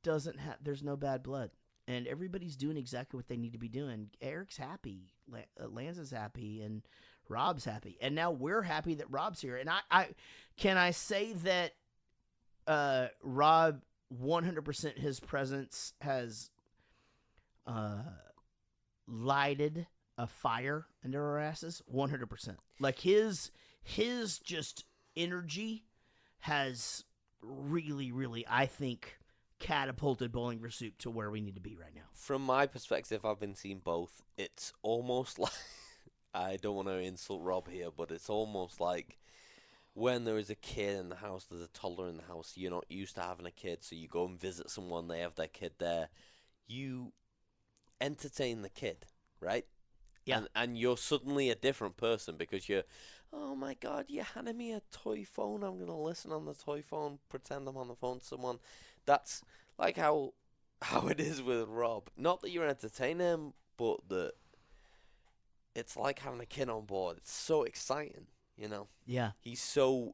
doesn't have, there's no bad blood. And everybody's doing exactly what they need to be doing. Eric's happy. Lance is happy. And Rob's happy. And now we're happy that Rob's here. And I say that Rob 100% his presence has lighted a fire under our asses. 100%. Like his just energy has really, really, I think, catapulted Bowling for Soup to where we need to be right now. From my perspective, I've been seeing both. It's almost like, I don't want to insult Rob here, but it's almost like when there is a kid in the house, there's a toddler in the house, you're not used to having a kid, so you go and visit someone, they have their kid there. You entertain the kid, right? Yeah. And you're suddenly a different person because you're, oh my God, you're handing me a toy phone. I'm going to listen on the toy phone, pretend I'm on the phone to someone. That's like how it is with Rob. Not that you're entertaining him, but that it's like having a kid on board. It's so exciting, you know? Yeah. He's so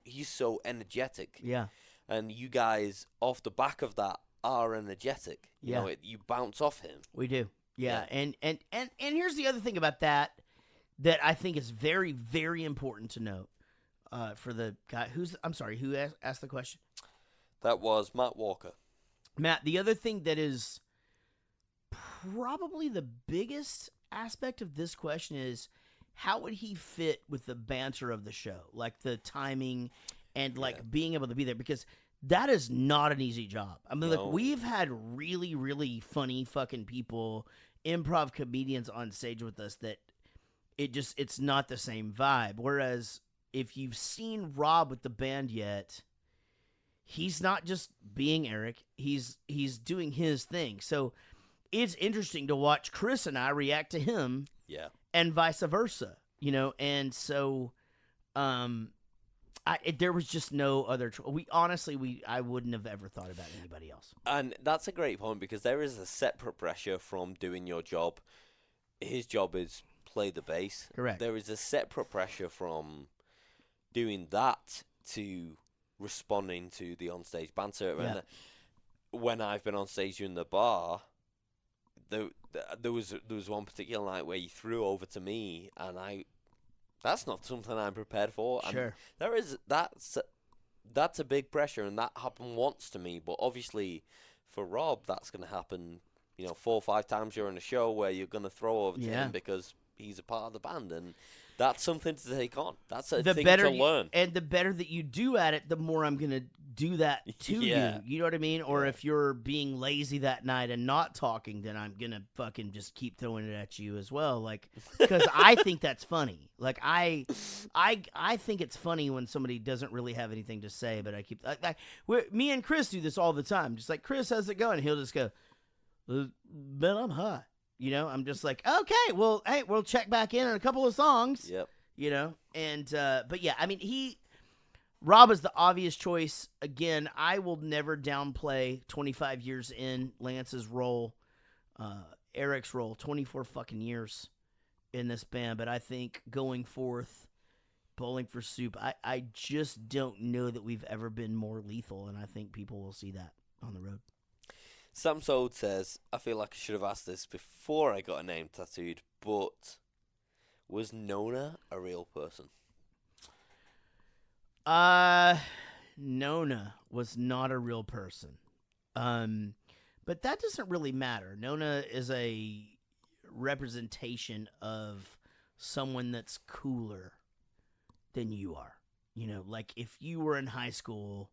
energetic. Yeah. And you guys, off the back of that, are energetic. You know, you bounce off him. We do. Yeah. Yeah. And here's the other thing about that I think is very, very important to note for the guy who asked the question? That was Matt Walker. Matt, the other thing that is probably the biggest aspect of this question is how would he fit with the banter of the show? Like the timing and like being able to be there, because that is not an easy job. I mean, No. like we've had really, really funny fucking people, improv comedians on stage with us that it's not the same vibe. Whereas if you've seen Rob with the band yet, he's not just being Eric. He's doing his thing. So it's interesting to watch Chris and I react to him. Yeah. And vice versa, you know. And so, there was just no other. I wouldn't have ever thought about anybody else. And that's a great point because there is a separate pressure from doing your job. His job is play the bass. Correct. There is a separate pressure from doing that to responding to the onstage banter. Yeah. When I've been on stage in the bar, there was one particular night where he threw over to me, and that's not something I'm prepared for. Sure. And that's a big pressure, and that happened once to me. But obviously, for Rob, that's going to happen, 4 or 5 times during a show where you're going to throw over to him because he's a part of the band, and that's something to take on. That's a thing to learn. And the better that you do at it, the more I'm going to do that to you. You know what I mean? Or if you're being lazy that night and not talking, then I'm going to fucking just keep throwing it at you as well. Like, because I think that's funny. Like, I think it's funny when somebody doesn't really have anything to say, but I keep, me and Chris do this all the time. Just like, Chris, how's it going? He'll just go, man, I'm hot. You know, I'm just like, okay, well, hey, we'll check back in on a couple of songs. Yep. You know, and but yeah, I mean, Rob is the obvious choice. Again, I will never downplay 25 years in Lance's role, Eric's role, 24 fucking years in this band. But I think going forth, Bowling for Soup, I just don't know that we've ever been more lethal, and I think people will see that on the road. Sam Sold says, I feel like I should have asked this before I got a name tattooed, but was Nona a real person? Nona was not a real person. But that doesn't really matter. Nona is a representation of someone that's cooler than you are. You know, like if you were in high school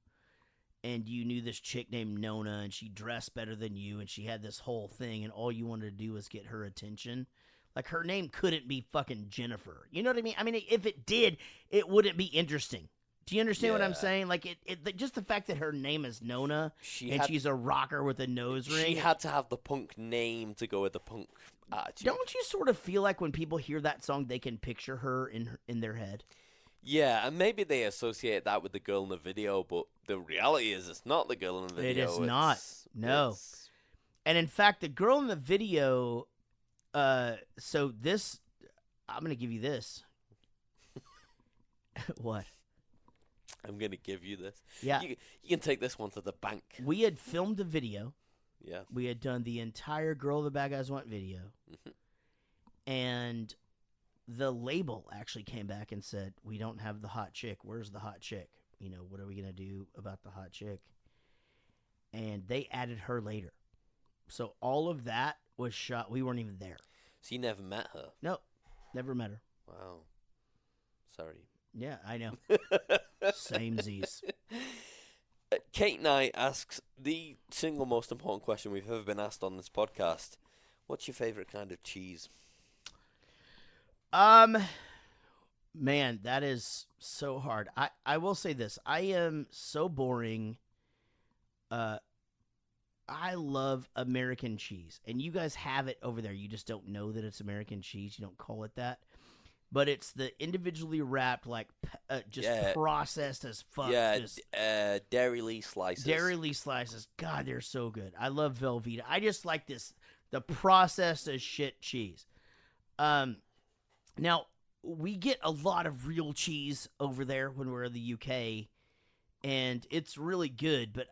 and you knew this chick named Nona and she dressed better than you and she had this whole thing and all you wanted to do was get her attention, like her name couldn't be fucking Jennifer. You know what I mean? I mean, if it did, it wouldn't be interesting. Do you understand what I'm saying? Like, just the fact that her name is Nona she's a rocker with a nose ring. She had to have the punk name to go with the punk attitude. Don't you sort of feel like when people hear that song, they can picture her in their head? Yeah, and maybe they associate that with the girl in the video, but the reality is it's not the girl in the video. It is not. No. And in fact, the girl in the video, so this, I'm going to give you this. What? I'm going to give you this. Yeah. You can take this one to the bank. We had filmed a video. Yeah. We had done the entire Girl the Bad Guys Want video. And the label actually came back and said, we don't have the hot chick. Where's the hot chick? You know, what are we going to do about the hot chick? And they added her later. So all of that was shot. We weren't even there. So you never met her? No, never met her. Wow. Sorry. Yeah, I know. Samesies. Kate Knight asks the single most important question we've ever been asked on this podcast. What's your favorite kind of cheese? Man, that is so hard. I will say this. I am so boring. I love American cheese. And you guys have it over there. You just don't know that it's American cheese. You don't call it that. But it's the individually wrapped, like, processed as fuck. Yeah, Dairy Lee slices. Dairy Lee slices. God, they're so good. I love Velveeta. I just like the processed as shit cheese. Now, we get a lot of real cheese over there when we're in the UK, and it's really good, but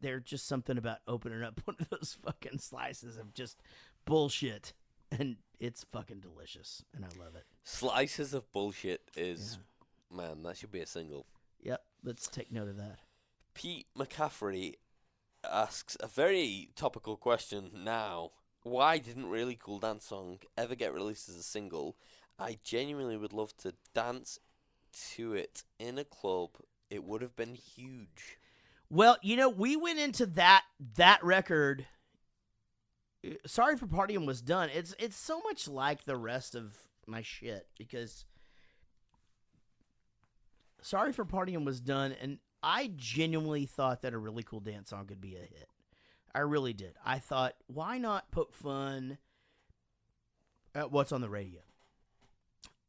there's just something about opening up one of those fucking slices of just bullshit. And it's fucking delicious, and I love it. Slices of bullshit is, man, that should be a single. Yep, let's take note of that. Pete McCaffrey asks a very topical question now. Why didn't Really Cool Dance Song ever get released as a single? I genuinely would love to dance to it in a club. It would have been huge. Well, you know, we went into that record... Sorry for Partying was done. It's so much like the rest of my shit because Sorry for Partying was done, and I genuinely thought that A Really Cool Dance Song could be a hit. I really did. I thought, why not poke fun at what's on the radio?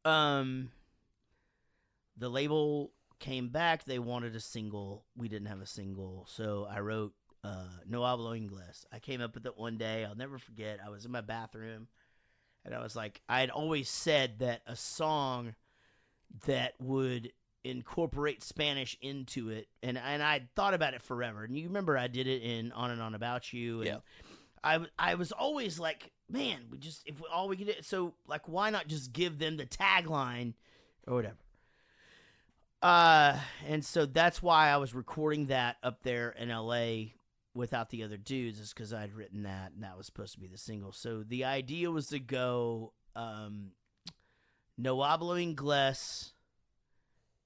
The label came back. They wanted a single. We didn't have a single, so I wrote No Hablo Inglés. I came up with it one day. I'll never forget. I was in my bathroom, and I was like, I had always said that a song that would incorporate Spanish into it, and I'd thought about it forever. And you remember I did it in On and On About You. And yeah. I was always like, man, if all we could do, so like, why not just give them the tagline or whatever? And so that's why I was recording that up there in LA without the other dudes, is because I'd written that, and that was supposed to be the single. So the idea was to go No Hablo Inglés,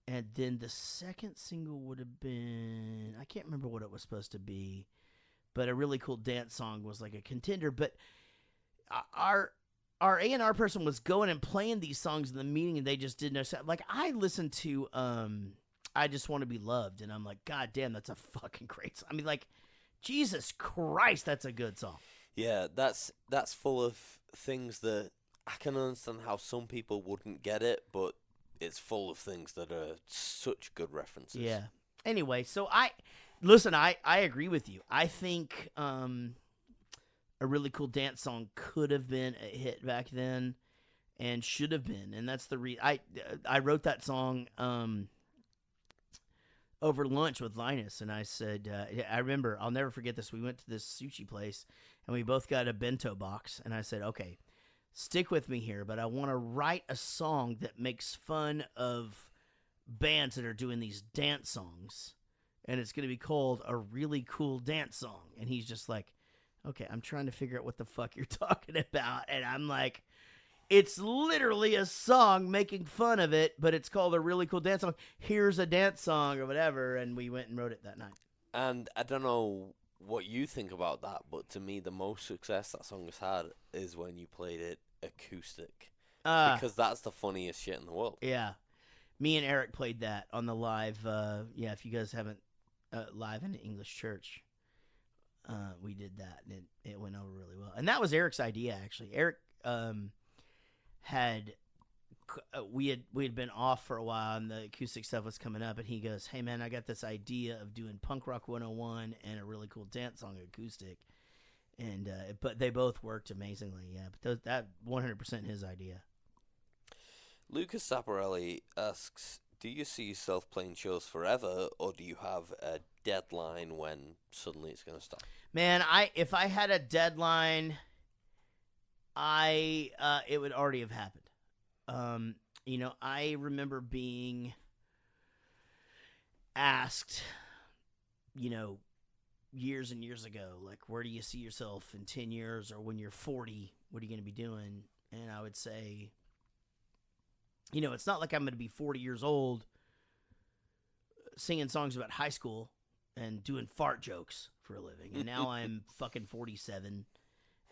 and then the second single would have been, I can't remember what it was supposed to be, but A Really Cool Dance Song was like a contender. But our A&R person was going and playing these songs in the meeting, and they just didn't know. Like, I listened to I Just Want to Be Loved, and I'm like, God damn, that's a fucking great song. I mean, like, Jesus Christ, that's a good song. Yeah, that's full of things that I can understand how some people wouldn't get it, but it's full of things that are such good references. Yeah. Anyway, so I agree with you. I think a really cool dance song could have been a hit back then, and should have been, and that's the I wrote that song over lunch with Linus, and I said, I remember, I'll never forget this. We went to this sushi place, and we both got a bento box, and I said, okay, stick with me here, but I want to write a song that makes fun of bands that are doing these dance songs, and it's going to be called A Really Cool Dance Song. And he's just like, okay, I'm trying to figure out what the fuck you're talking about, and I'm like, it's literally a song making fun of it, but it's called A Really Cool Dance Song. Here's a dance song or whatever, and we went and wrote it that night. And I don't know what you think about that, but to me, the most success that song has had is when you played it acoustic. Because that's the funniest shit in the world. Yeah. Me and Eric played that on the live, if you guys haven't, live in the English church, we did that, and it went over really well. And that was Eric's idea, actually. Eric, we had been off for a while, and the acoustic stuff was coming up, and he goes, hey man, I got this idea of doing Punk Rock 101 and A Really Cool Dance Song acoustic, and but they both worked amazingly. Yeah, but that 100% his idea. Lucas Saparelli asks, do you see yourself playing shows forever, or do you have a deadline when suddenly it's going to stop? Man, if I had a deadline, it would already have happened. I remember being asked, years and years ago, like, where do you see yourself in 10 years, or when you're 40, what are you going to be doing? And I would say, it's not like I'm going to be 40 years old singing songs about high school and doing fart jokes for a living. And now I'm fucking 47.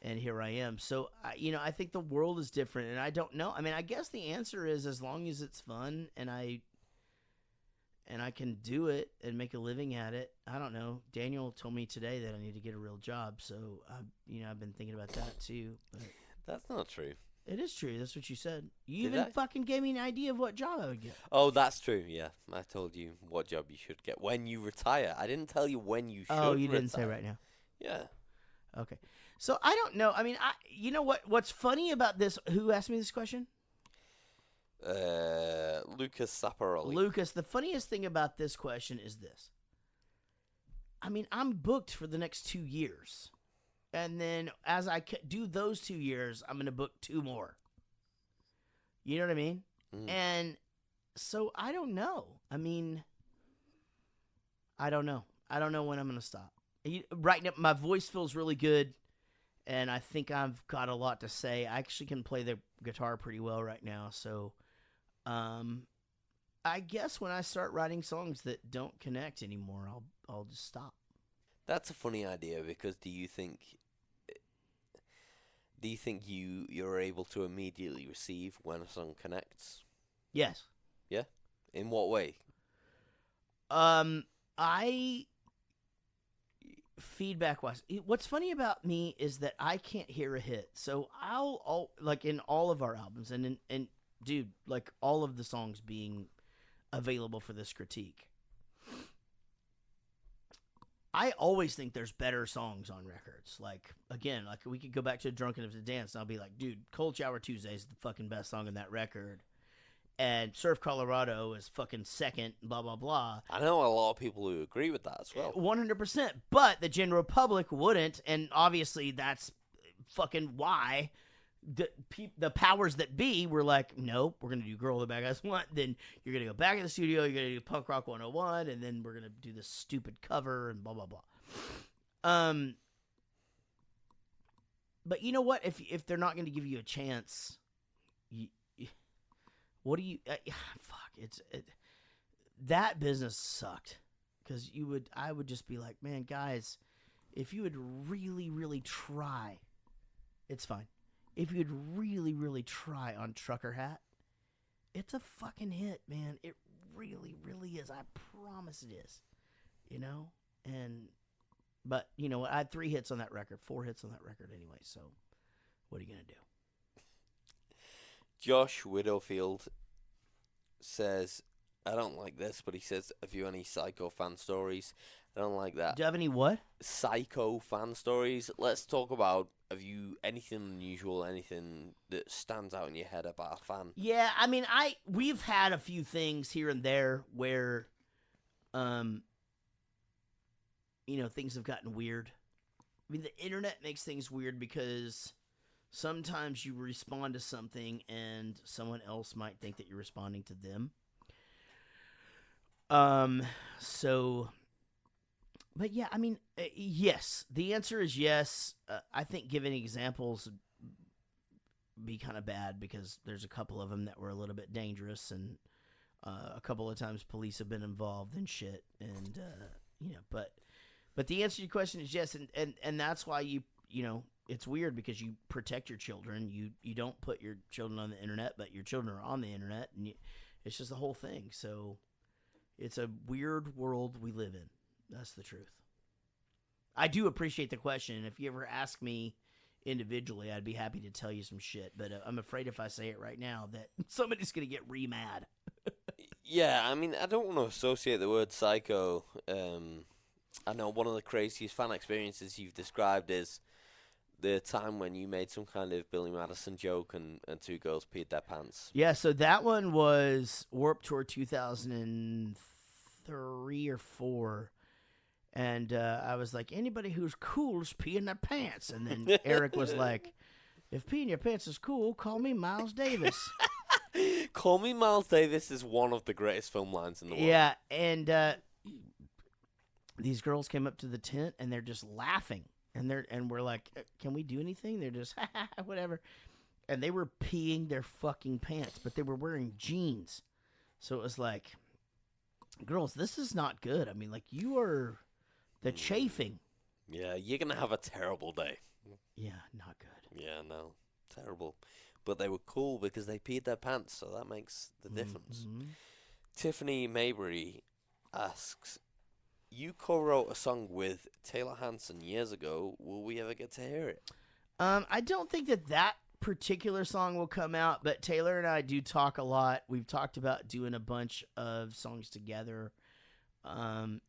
And here I am. So, I think the world is different, and I don't know. I mean, I guess the answer is as long as it's fun and I can do it and make a living at it. I don't know. Daniel told me today that I need to get a real job, so I've been thinking about that too. But that's not true. It is true. That's what you said. You even fucking gave me an idea of what job I would get. Oh, that's true. Yeah, I told you what job you should get when you retire. I didn't tell you when you should. Oh, you retire. didn't say right now. Yeah. Okay. So I don't know. I mean, you know what's funny about this? Who asked me this question? Lucas Saparelli. Lucas, the funniest thing about this question is this. I mean, I'm booked for the next 2 years. And then as I do those 2 years, I'm going to book 2 more. You know what I mean? Mm. And so I don't know. I mean, I don't know. I don't know when I'm going to stop. Right now, my voice feels really good. And I think I've got a lot to say. I actually can play the guitar pretty well right now. So I guess when I start writing songs that don't connect anymore, I'll just stop. That's a funny idea, because do you think you're able to immediately receive when a song connects? Yes. Yeah? In what way? Feedback wise, what's funny about me is that I can't hear a hit. So I'll like in all of our albums and dude, like all of the songs being available for this critique, I always think there's better songs on records. Like, again, like we could go back to Drunken Enough to Dance and I'll be like, dude, Cold Shower Tuesday is the fucking best song in that record. And Surf Colorado is fucking second, blah, blah, blah. I know a lot of people who agree with that as well. 100%. But the general public wouldn't. And obviously that's fucking why the powers that be were like, nope, we're going to do Girl the Bad Guys Want. Then you're going to go back in the studio. You're going to do Punk Rock 101. And then we're going to do this stupid cover and blah, blah, blah. But you know what? If they're not going to give you a chance, what do you that business sucked, because I would just be like, man, guys, if you would really, really try, it's fine. If you'd really, really try on Trucker Hat, it's a fucking hit, man. It really, really is. I promise it is. But you know what? I had 3 hits on that record, 4 hits on that record anyway. So what are you gonna do? Josh Widowfield says, I don't like this, but he says, have you any Psycho fan stories? I don't like that. Do you have any what? Psycho fan stories. Let's talk about, have you anything unusual, anything that stands out in your head about a fan? Yeah, I mean, we've had a few things here and there where, things have gotten weird. I mean, the internet makes things weird because sometimes you respond to something and someone else might think that you're responding to them. But yeah, I mean, yes. The answer is yes. I think giving examples would be kind of bad because there's a couple of them that were a little bit dangerous, and a couple of times police have been involved in shit, and but the answer to your question is yes, and that's why it's weird because you protect your children. You don't put your children on the internet, but your children are on the internet, and it's just the whole thing. So it's a weird world we live in. That's the truth. I do appreciate the question. If you ever ask me individually, I'd be happy to tell you some shit. But I'm afraid if I say it right now that somebody's going to get re-mad. Yeah, I mean, I don't want to associate the word psycho. I know one of the craziest fan experiences you've described is the time when you made some kind of Billy Madison joke and two girls peed their pants. Yeah, so that one was Warped Tour 2003 or 4. And I was like, anybody who's cool is peeing their pants. And then Eric was like, if peeing your pants is cool, call me Miles Davis. Call me Miles Davis is one of the greatest film lines in the world. Yeah, and these girls came up to the tent, and they're just laughing. And we're like, can we do anything? They're just, whatever. And they were peeing their fucking pants, but they were wearing jeans. So it was like, girls, this is not good. I mean, like, you are the chafing. Yeah, you're going to have a terrible day. Yeah, not good. Yeah, no, terrible. But they were cool because they peed their pants, so that makes the difference. Mm-hmm. Tiffany Mabry asks, you co-wrote a song with Taylor Hanson years ago. Will we ever get to hear it? I don't think that particular song will come out, but Taylor and I do talk a lot. We've talked about doing a bunch of songs together. And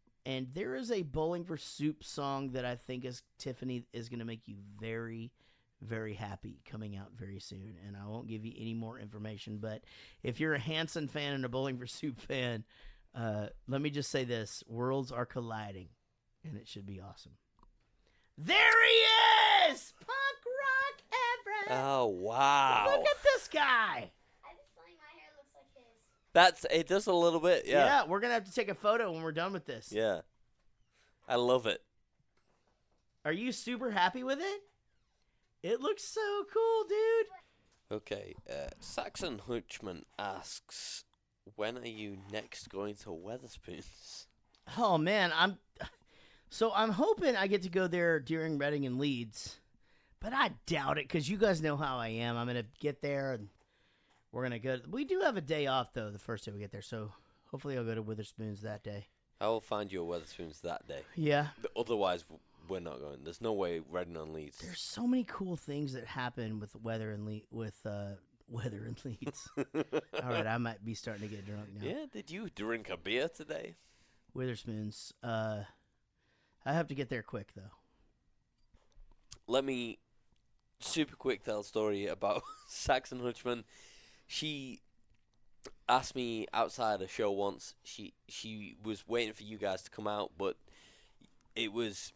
there is a Bowling for Soup song that I think Tiffany is going to make you very, very happy, coming out very soon. And I won't give you any more information, but if you're a Hanson fan and a Bowling for Soup fan, let me just say this: worlds are colliding, and it should be awesome. There he is! Punk Rock Everett! Oh, wow. Look at this guy! I just feel like my hair looks like his. It does a little bit, yeah. Yeah, we're going to have to take a photo when we're done with this. Yeah. I love it. Are you super happy with it? It looks so cool, dude. Okay, Saxon Hutchman asks, when are you next going to Weatherspoons? Oh, man, I'm hoping I get to go there during Reading and Leeds, but I doubt it because you guys know how I am. I'm going to get there, and we're going to go. We do have a day off, though, the first day we get there, so hopefully I'll go to Witherspoons that day. I will find you at Weatherspoons that day. Yeah. Otherwise, we're not going. There's no way Reading and Leeds. There's so many cool things that happen with Weather and Leeds. All right, I might be starting to get drunk now. Yeah, did you drink a beer today? Witherspoons. I have to get there quick, though. Let me super quick tell a story about Saxon Hutchman. She asked me outside a show once. She was waiting for you guys to come out, but it was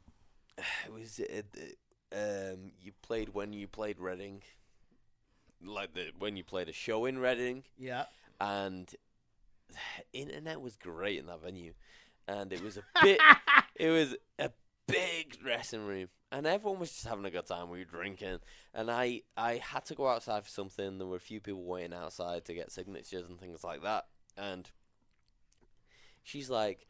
you played when you played Reading, when you played a show in Reading. Yeah. And the internet was great in that venue, and it was a big dressing room, and everyone was just having a good time. We were drinking, and I had to go outside for something. There were a few people waiting outside to get signatures and things like that, and she's like,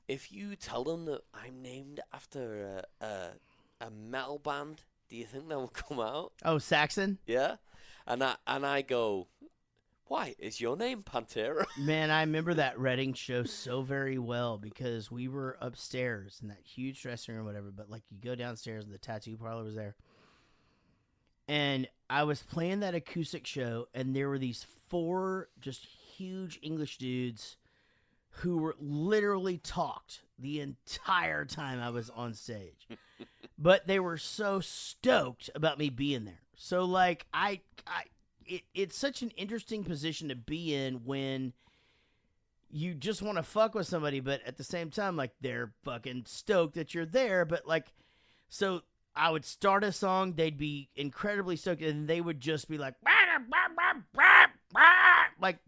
if you tell them that I'm named after a metal band, do you think they will come out? Oh, Saxon? Yeah. And I go, why? Is your name Pantera? Man, I remember that Reading show so very well because we were upstairs in that huge dressing room or whatever, but like you go downstairs and the tattoo parlor was there. And I was playing that acoustic show, and there were these 4 just huge English dudes who were literally talked the entire time I was on stage. But they were so stoked about me being there. So like it's such an interesting position to be in when you just want to fuck with somebody, but at the same time, like, they're fucking stoked that you're there. But like, so I would start a song, they'd be incredibly stoked, and they would just be like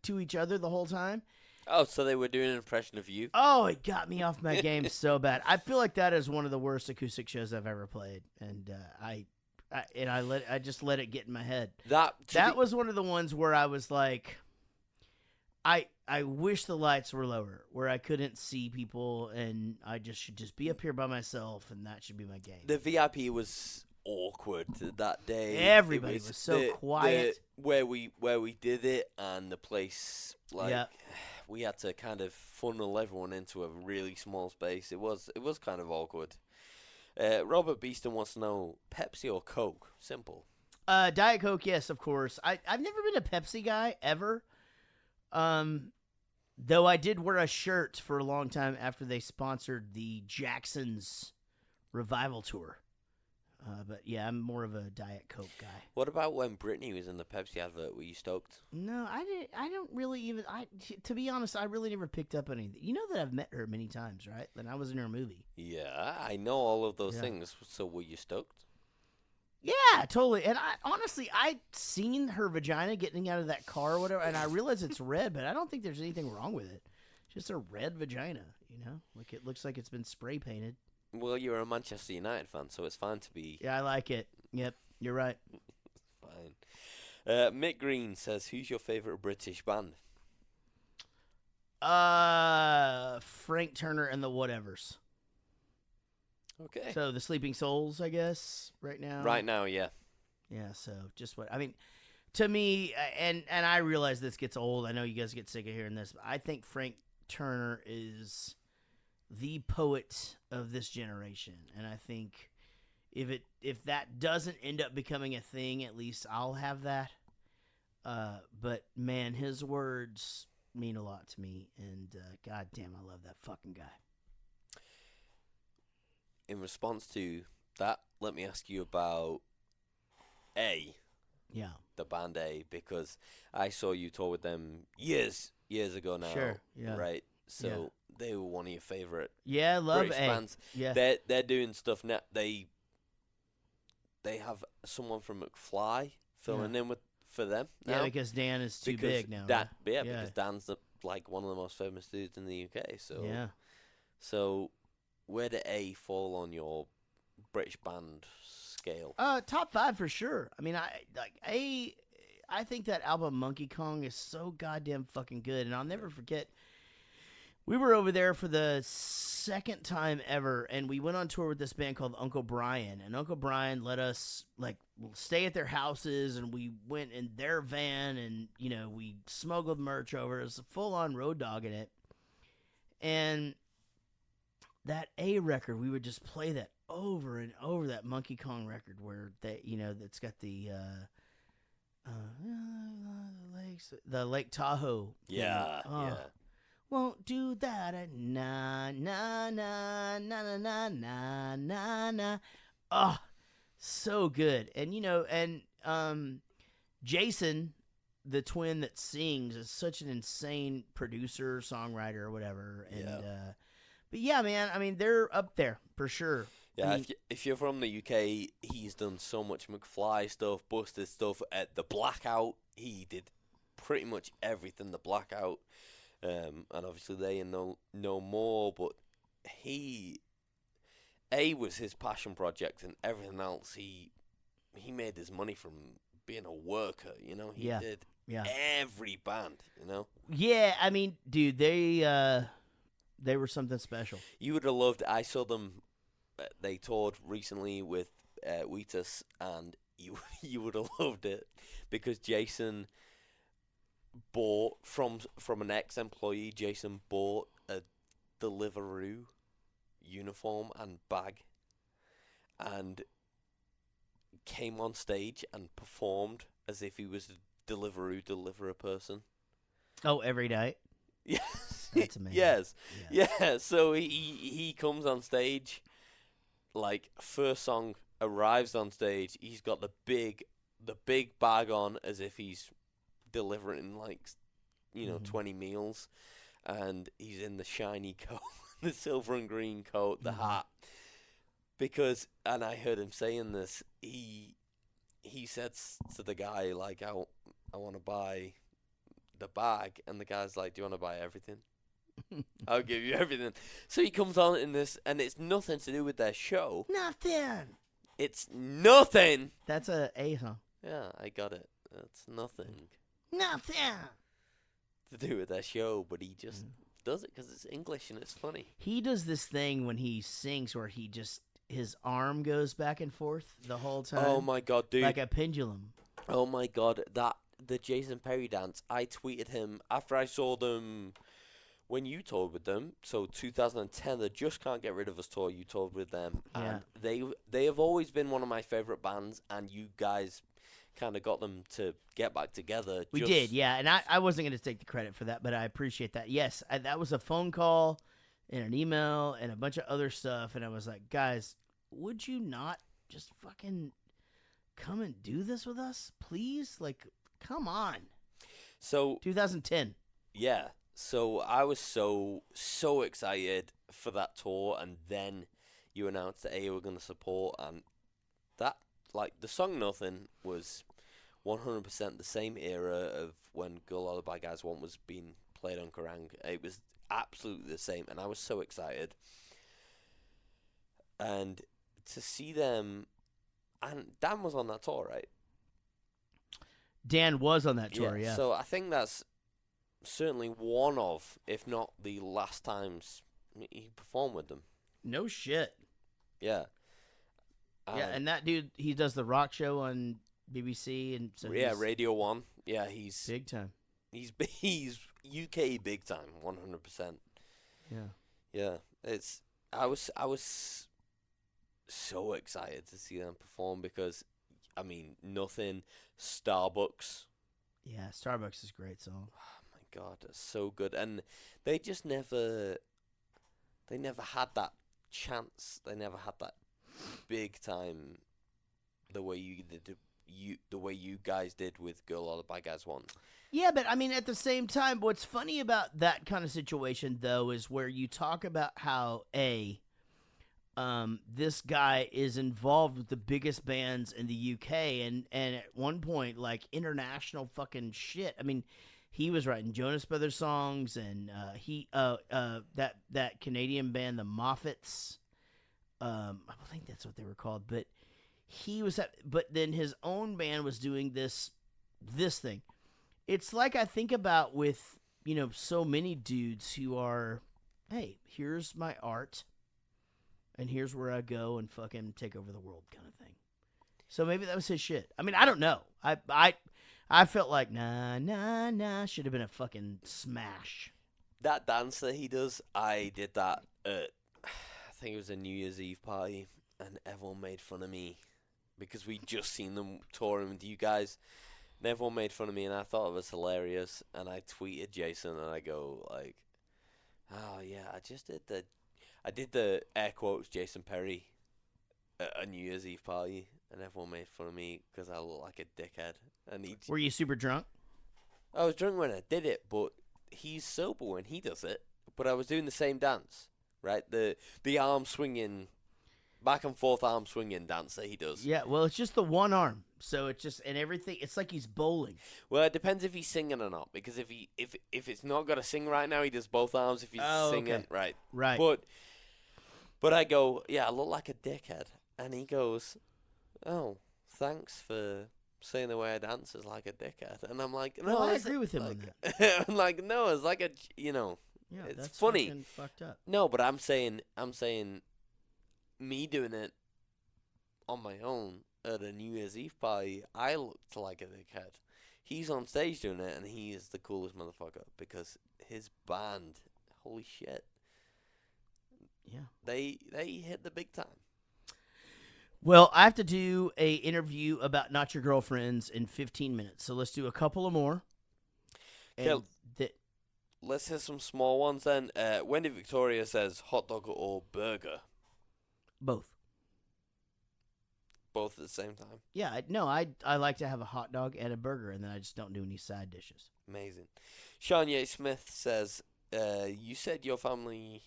to each other the whole time. Oh, so they were doing an impression of you? Oh, it got me off my game so bad. I feel like that is one of the worst acoustic shows I've ever played, and I just let it get in my head. That was one of the ones where I was like, I wish the lights were lower, where I couldn't see people, and I just should just be up here by myself, and that should be my game. The VIP was awkward that day. Everybody was so quiet. Where we did it, and the place, like, we had to kind of funnel everyone into a really small space. It was kind of awkward. Robert Beeston wants to know, Pepsi or Coke? Simple. Diet Coke, yes, of course. I've never been a Pepsi guy, ever. Though I did wear a shirt for a long time after they sponsored the Jacksons revival tour. But yeah, I'm more of a Diet Coke guy. What about when Britney was in the Pepsi advert? Were you stoked? No, I don't really even. To be honest, I really never picked up anything. You know that I've met her many times, right? And I was in her movie. Yeah, I know all of those things. So were you stoked? Yeah, totally. And I'd seen her vagina getting out of that car or whatever, and I realize it's red, but I don't think there's anything wrong with it. Just a red vagina, you know? Like, it looks like it's been spray painted. Well, you're a Manchester United fan, so it's fine to be... Yeah, I like it. Yep, you're right. Fine. Mick Green says, who's your favourite British band? Frank Turner and the Whatevers. Okay. So the Sleeping Souls, I guess, right now. Right now, yeah. Yeah. So just what I mean, to me, and I realize this gets old. I know you guys get sick of hearing this, but I think Frank Turner is the poet of this generation, and I think if that doesn't end up becoming a thing, at least I'll have that. But man, his words mean a lot to me, and goddamn, I love that fucking guy. In response to that, let me ask you about A. Yeah. The band A, because I saw you tour with them years ago now. Sure. Yeah. Right. So they were one of your favorite. Yeah, love British A. bands. Yeah. They're doing stuff now. They have someone from McFly filling in for them now. Yeah, because Dan is too big now. Because Dan's like one of the most famous dudes in the UK. So So where did A fall on your British band scale? Top 5 for sure. I mean, I think that album Monkey Kong is so goddamn fucking good, and I'll never forget. We were over there for the second time ever, and we went on tour with this band called Uncle Brian, and Uncle Brian let us like stay at their houses, and we went in their van, and we smuggled merch over. It was a full-on road dog in it, and that A record, we would just play that over and over, that Monkey Kong record where that's got the Lake Tahoe. Yeah. Won't do that. Na na na na na na na na. Oh, so good. And Jason, the twin that sings, is such an insane producer, songwriter, or whatever. And but yeah, man, I mean, they're up there for sure. Yeah, I mean, if you're from the UK, he's done so much McFly stuff, Busted stuff. At the Blackout, he did pretty much everything. The Blackout, and obviously they know more. But A was his passion project, and everything else he made his money from being a worker. He did every band. Yeah, I mean, dude, they were something special. You would have loved. I saw them. They toured recently with Wheatus, and you would have loved it because Jason bought from an ex-employee. Jason bought a Deliveroo uniform and bag, and came on stage and performed as if he was a Deliveroo deliverer person. Oh, every night. Yes. That's amazing. Yes. Yeah. Yeah. So he comes on stage, like first song arrives on stage. He's got the big bag on as if he's delivering like 20 meals, and he's in the shiny coat, the silver and green coat, the hat. Because, and I heard him saying this, he said to the guy, like, I want to buy the bag, and the guy's like, do you want to buy everything? I'll give you everything. So he comes on in this, and it's nothing to do with their show. Nothing. It's nothing. That's a song. Yeah, I got it. It's nothing Nothing. to do with their show, but he just does it because it's English and it's funny. He does this thing when he sings where his arm goes back and forth the whole time. Oh my god, dude! Like a pendulum. Oh my god, the Jason Perry dance. I tweeted him after I saw them when you toured with them. So 2010, the Just Can't Get Rid of Us tour. You toured with them, and they have always been one of my favorite bands. And you guys kind of got them to get back together. We did, yeah. And I wasn't going to take the credit for that, but I appreciate that. Yes, that was a phone call and an email and a bunch of other stuff. And I was like, guys, would you not just fucking come and do this with us, please? Like, come on. So 2010. Yeah. So I was so excited for that tour, and then you announced that you were going to support, and that, like, the song Nothing was 100% the same era of when Girl Lullaby Guys 1 was being played on Kerrang. It was absolutely the same, and I was so excited. And to see them, and Dan was on that tour, right? Dan was on that tour, yeah. So I think that's certainly one of, if not the last times he performed with them. No shit. Yeah. Yeah, and that dude, he does the rock show on BBC, and so Radio 1. Yeah, he's big time. He's UK big time, 100%. Yeah. Yeah, I was so excited to see them perform because, I mean, Nothing, Starbucks. Yeah, Starbucks is a great song. Oh my god, that's so good. And they just never had that chance. They never had that big time the way you guys did with Girl Lullaby Guys 1. Yeah, but I mean, at the same time, what's funny about that kind of situation, though, is where you talk about how this guy is involved with the biggest bands in the UK, and at one point, like, international fucking shit. I mean, he was writing Jonas Brothers songs, and that Canadian band, the Moffats. I think that's what they were called, but but then his own band was doing this thing. It's like I think about with, so many dudes who are, hey, here's my art, and here's where I go and fucking take over the world kind of thing. So maybe that was his shit. I mean, I don't know. I felt like, nah, should have been a fucking smash. That dance that he does, I did that at, I think it was a New Year's Eve party, and everyone made fun of me because we'd just seen them touring with you guys. And everyone made fun of me, and I thought it was hilarious. And I tweeted Jason, and I go like, "Oh yeah, I did the air quotes Jason Perry at a New Year's Eve party, and everyone made fun of me because I look like a dickhead." And were you super drunk? I was drunk when I did it, but he's sober when he does it. But I was doing the same dance, right? The arm swinging, back and forth arm swinging dance that he does. Yeah, well, it's just the one arm, so it's just, and everything. It's like he's bowling. Well, it depends if he's singing or not, because if it's not got to sing right now, he does both arms. If he's singing, okay. right. But I go, yeah, I look like a dickhead, and he goes, "Oh, thanks for saying the way I dance is like a dickhead," and I'm like, "No, I agree with him on that." I'm like, "No, it's like yeah, it's that's funny." fucking fucked up. No, but I'm saying, me doing it on my own at a New Year's Eve party, I looked like a dickhead. He's on stage doing it, and he is the coolest motherfucker because his band, holy shit, yeah, they hit the big time. Well, I have to do a interview about Not Your Girlfriends in 15 minutes, so let's do a couple of more. Okay, And let's hit some small ones then. Wendy Victoria says hot dog or burger. both. Both at the same time. Yeah, I like to have a hot dog and a burger, and then I just don't do any side dishes. Amazing. Sean Yates Smith says, you said your family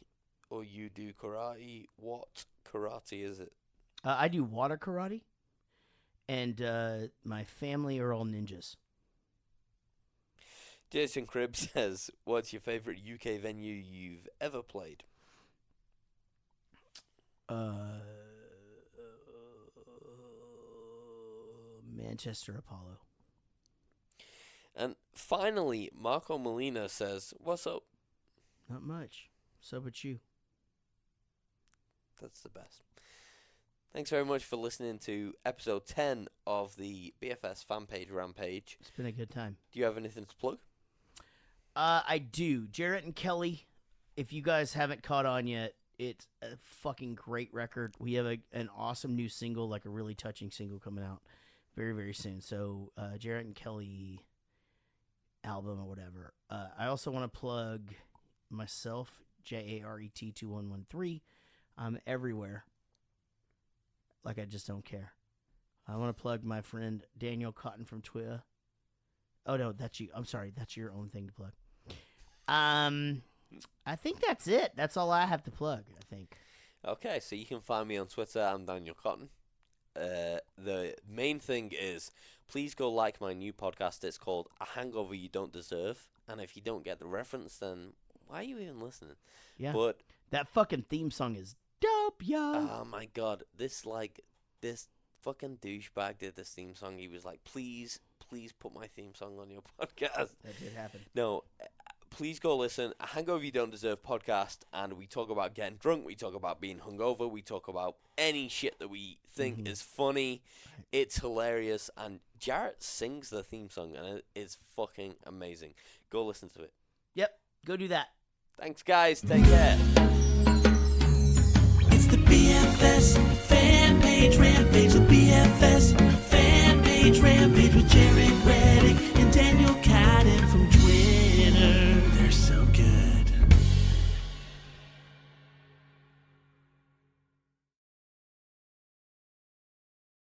or you do karate. What karate is it? I do water karate, and my family are all ninjas. Jason Cribb says, what's your favourite UK venue you've ever played? Manchester Apollo. And finally, Marco Molina says, what's up? Not much. So but you. That's the best. Thanks very much for listening to episode 10 of the BFS fan page Rampage. It's been a good time. Do you have anything to plug? I do. Jaret and Kelly, if you guys haven't caught on yet, it's a fucking great record. We have an awesome new single, like a really touching single coming out very, very soon. So Jaret and Kelly album or whatever. I also want to plug myself, JARET 2113. I'm everywhere. Like I just don't care. I want to plug my friend Daniel Cotton from Twitter. Oh no, that's you. I'm sorry, that's your own thing to plug. I think that's it. That's all I have to plug, I think. Okay, so you can find me on Twitter. I'm Daniel Cotton. The main thing is, please go like my new podcast. It's called A Hangover You Don't Deserve. And if you don't get the reference, then why are you even listening? Yeah. But that fucking theme song is dope, yo. Oh my god, this fucking douchebag did this theme song. He was like, please put my theme song on your podcast. That did happen. No, please go listen. A Hangover You Don't Deserve podcast, and we talk about getting drunk. We talk about being hungover. We talk about any shit that we think is funny. It's hilarious, and Jaret sings the theme song, and it's fucking amazing. Go listen to it. Yep, go do that. Thanks, guys. Take care.